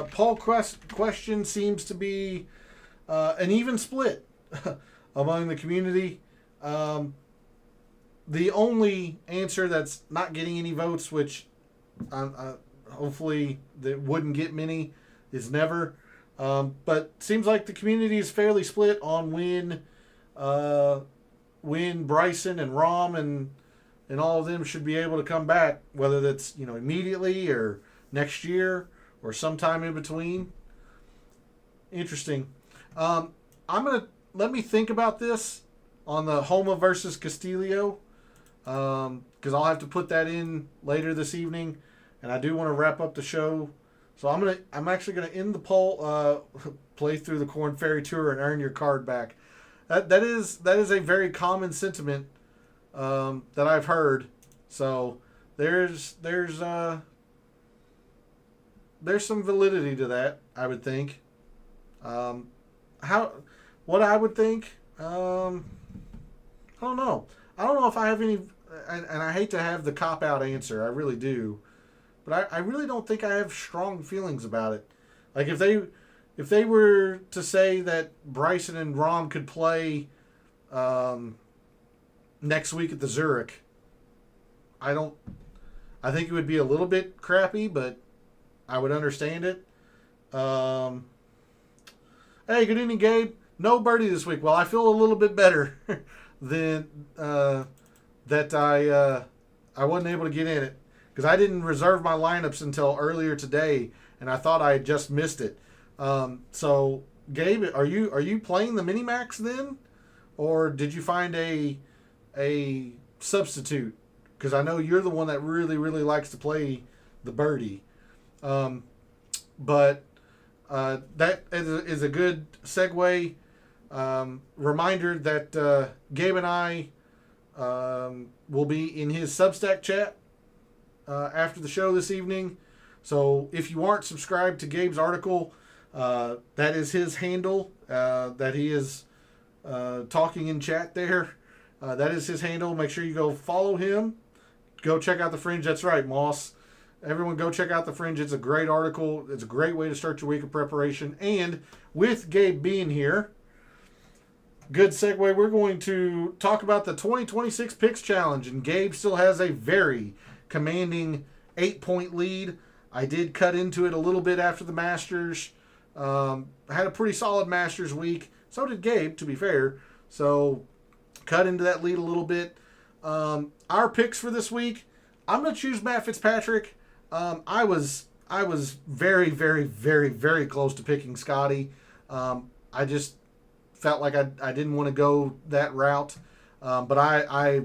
Poll question seems to be an even split among the community. The only answer that's not getting any votes, which hopefully that wouldn't get many, is never. But seems like the community is fairly split on when Bryson and Rahm and all of them should be able to come back, whether that's immediately or next year or sometime in between. Interesting. Let me think about this on the Homa versus Castillo, because I'll have to put that in later this evening, and I do want to wrap up the show. So I'm actually gonna end the poll. Play through the Corn Ferry Tour and earn your card back. That is a very common sentiment that I've heard. So there's some validity to that, I would think. What I would think, I don't know. I don't know if I have any, and I hate to have the cop-out answer, I really do. But I really don't think I have strong feelings about it. Like, if they were to say that Bryson and Rahm could play next week at the Zurich, I think it would be a little bit crappy, but I would understand it. Hey, good evening, Gabe. No birdie this week. Well, I feel a little bit better than that I wasn't able to get in it, because I didn't reserve my lineups until earlier today, and I thought I had just missed it. So, Gabe, are you playing the Minimax then, or did you find a substitute? Because I know you're the one that really, really likes to play the birdie. But that is a good segue. Reminder that Gabe and I will be in his Substack chat after the show this evening. So if you aren't subscribed to Gabe's article, that is his handle that he is talking in chat there. That is his handle. Make sure you go follow him. Go check out the Fringe. That's right, Moss. Everyone go check out the Fringe. It's a great article. It's a great way to start your week of preparation. And with Gabe being here, good segue, we're going to talk about the 2026 Picks Challenge. And Gabe still has a very commanding 8-point lead. I did cut into it a little bit after the Masters. I had a pretty solid Masters week. So did Gabe, to be fair. So cut into that lead a little bit. Our picks for this week, I'm going to choose Matt Fitzpatrick. I was very, very, very, very close to picking Scotty. I just felt like I didn't want to go that route. But I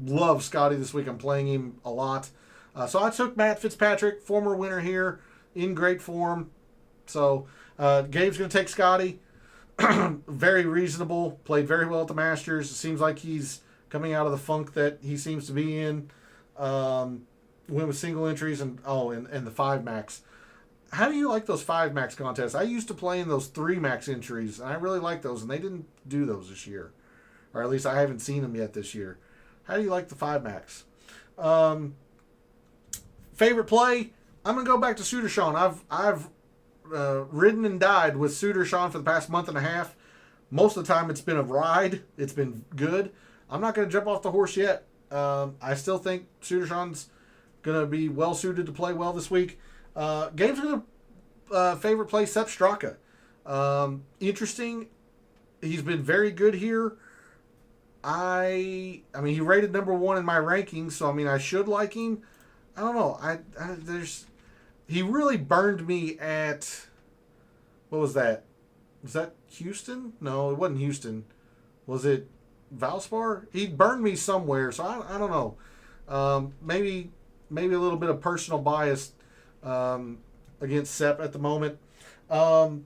love Scotty this week. I'm playing him a lot. So I took Matt Fitzpatrick, former winner here, in great form. So Gabe's going to take Scotty. Very reasonable. Played very well at the Masters. It seems like he's coming out of the funk that he seems to be in. Went with single entries and the 5 max. How do you like those 5 max contests? I used to play in those 3 max entries, and I really like those, and they didn't do those this year. Or at least I haven't seen them yet this year. How do you like the 5 max? Favorite play? I'm going to go back to Suitor Sean. I've ridden and died with Suitor Sean for the past month and a half. Most of the time it's been a ride. It's been good. I'm not going to jump off the horse yet. I still think Suitor Sean's going to be well suited to play well this week. Gabe's going to favorite play Sepp Straka. Interesting. He's been very good here. I mean, he rated number 1 in my rankings, so I mean, I should like him. I don't know. He really burned me at, what was that? Was that Houston? No, it wasn't Houston. Was it Valspar? He burned me somewhere, so I don't know. Maybe a little bit of personal bias against Sepp at the moment. I'm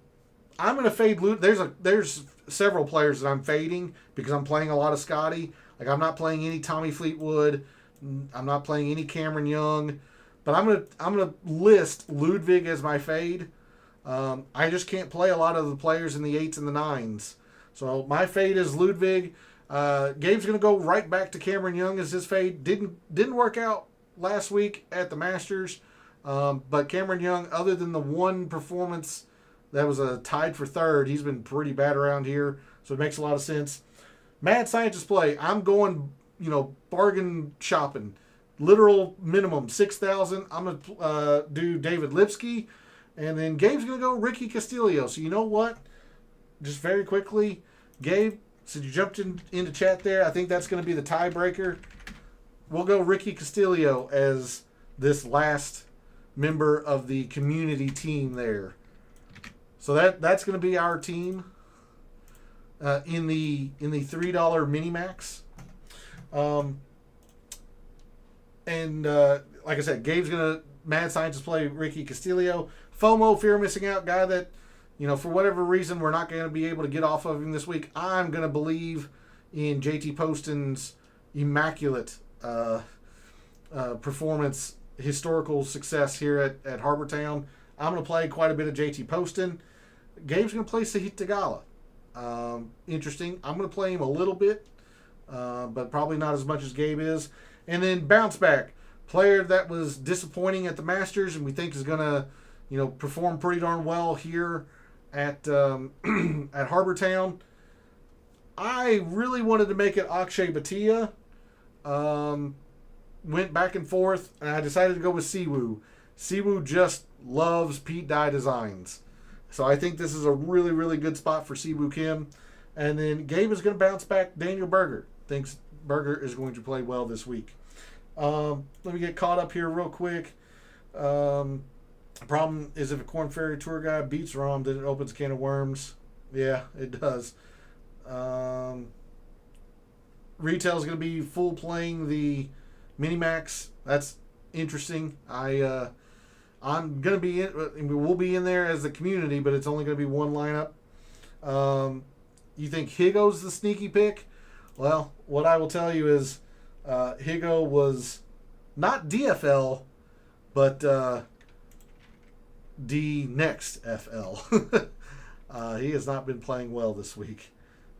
going to fade there's several players that I'm fading because I'm playing a lot of Scotty. Like, I'm not playing any Tommy Fleetwood. I'm not playing any Cameron Young. But I'm gonna list Ludwig as my fade. I just can't play a lot of the players in the 8s and the 9s. So my fade is Ludwig. Gabe's gonna go right back to Cameron Young as his fade. Didn't work out last week at the Masters. But Cameron Young, other than the one performance that was tied for 3rd, he's been pretty bad around here. So it makes a lot of sense. Mad Scientist play. I'm going, bargain shopping. Literal minimum 6,000. I'm gonna do David Lipsky, and then Gabe's gonna go Ricky Castillo. So you know what? Just very quickly, Gabe, since you jumped into chat there, I think that's gonna be the tiebreaker. We'll go Ricky Castillo as this last member of the community team there. So that's gonna be our team in the $3 mini max. And like I said, Gabe's going to Mad Scientist play Ricky Castillo. FOMO, fear of missing out, guy that, for whatever reason, we're not going to be able to get off of him this week. I'm going to believe in JT Poston's immaculate performance, historical success here at Harbor Town. I'm going to play quite a bit of JT Poston. Gabe's going to play Sahith Theegala. Interesting. I'm going to play him a little bit, but probably not as much as Gabe is. And then bounce back, player that was disappointing at the Masters and we think is going to, perform pretty darn well here at at Harbor Town. I really wanted to make it Akshay Bhatia. Went back and forth, and I decided to go with Siwoo. Siwoo just loves Pete Dye designs. So I think this is a really, really good spot for Siwoo Kim. And then Gabe is going to bounce back Daniel Berger. Thinks Berger is going to play well this week. Let me get caught up here real quick. Problem is if a Corn Ferry Tour guy beats Rom, then it opens a can of worms. Yeah, it does. Retail is going to be full playing the Minimax. That's interesting. I'm going to be in, we'll be in there as the community, but it's only going to be one lineup. You think Higo's the sneaky pick? Well, what I will tell you is Higo was not DFL, but D next FL. He has not been playing well this week.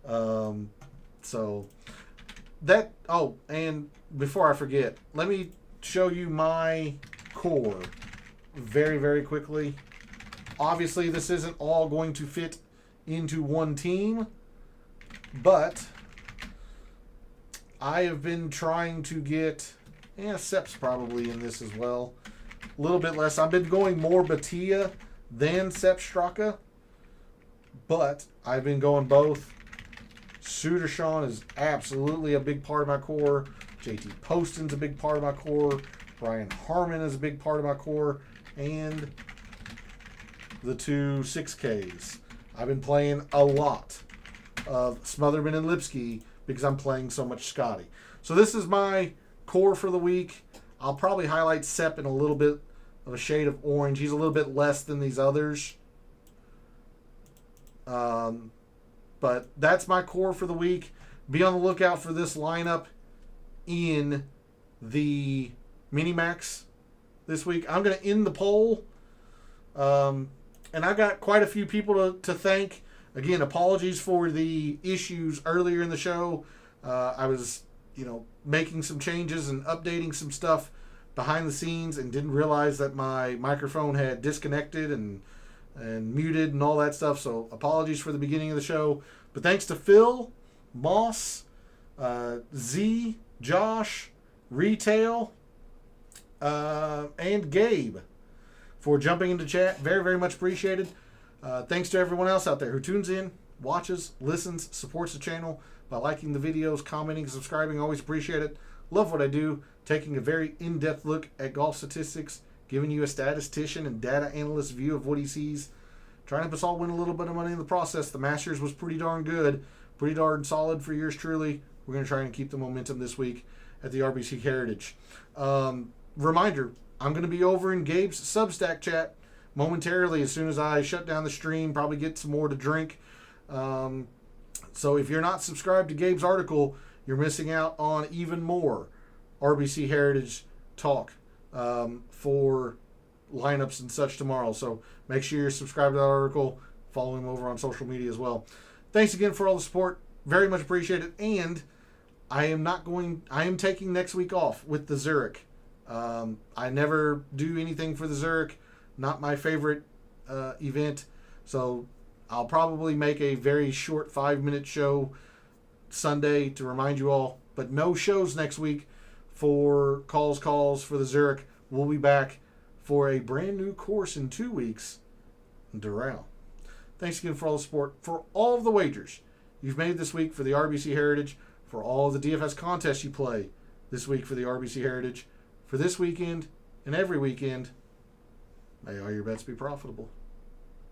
So that, oh, and before I forget, let me show you my core very, very quickly. Obviously, this isn't all going to fit into one team, but I have been trying to get, Sep's probably in this as well. A little bit less. I've been going more Batia than Sepp Straka, but I've been going both. Sudarshan is absolutely a big part of my core. JT Poston's a big part of my core. Brian Harmon is a big part of my core. And the two 6Ks. I've been playing a lot of Smotherman and Lipsky because I'm playing so much Scotty. So this is my core for the week. I'll probably highlight Sepp in a little bit of a shade of orange. He's a little bit less than these others. But that's my core for the week. Be on the lookout for this lineup in the Minimax this week. I'm going to end the poll. And I've got quite a few people to thank. Again, apologies for the issues earlier in the show. I was, making some changes and updating some stuff behind the scenes and didn't realize that my microphone had disconnected and muted and all that stuff. So apologies for the beginning of the show. But thanks to Phil, Moss, Z, Josh, Retail, and Gabe for jumping into chat. Very, very much appreciated. Thanks to everyone else out there who tunes in, watches, listens, supports the channel by liking the videos, commenting, subscribing. Always appreciate it. Love what I do. Taking a very in-depth look at golf statistics, giving you a statistician and data analyst view of what he sees. Trying to help us all win a little bit of money in the process. The Masters was pretty darn good. Pretty darn solid for yours truly. We're going to try and keep the momentum this week at the RBC Heritage. Reminder, I'm going to be over in Gabe's Substack chat momentarily as soon as I shut down the stream. Probably get some more to drink. So if you're not subscribed to Gabe's article, you're missing out on even more RBC Heritage talk for lineups and such tomorrow. So make sure you're subscribed to that article. Follow him over on social media as well. Thanks again for all the support. Very much appreciated. And I am taking next week off with the Zurich. I never do anything for the Zurich. Not my favorite event. So I'll probably make a very short 5-minute show Sunday to remind you all. But no shows next week for calls for the Zurich. We'll be back for a brand new course in 2 weeks in Doral. Thanks again for all the support. For all of the wagers you've made this week for the RBC Heritage. For all of the DFS contests you play this week for the RBC Heritage. For this weekend and every weekend, may all your bets be profitable.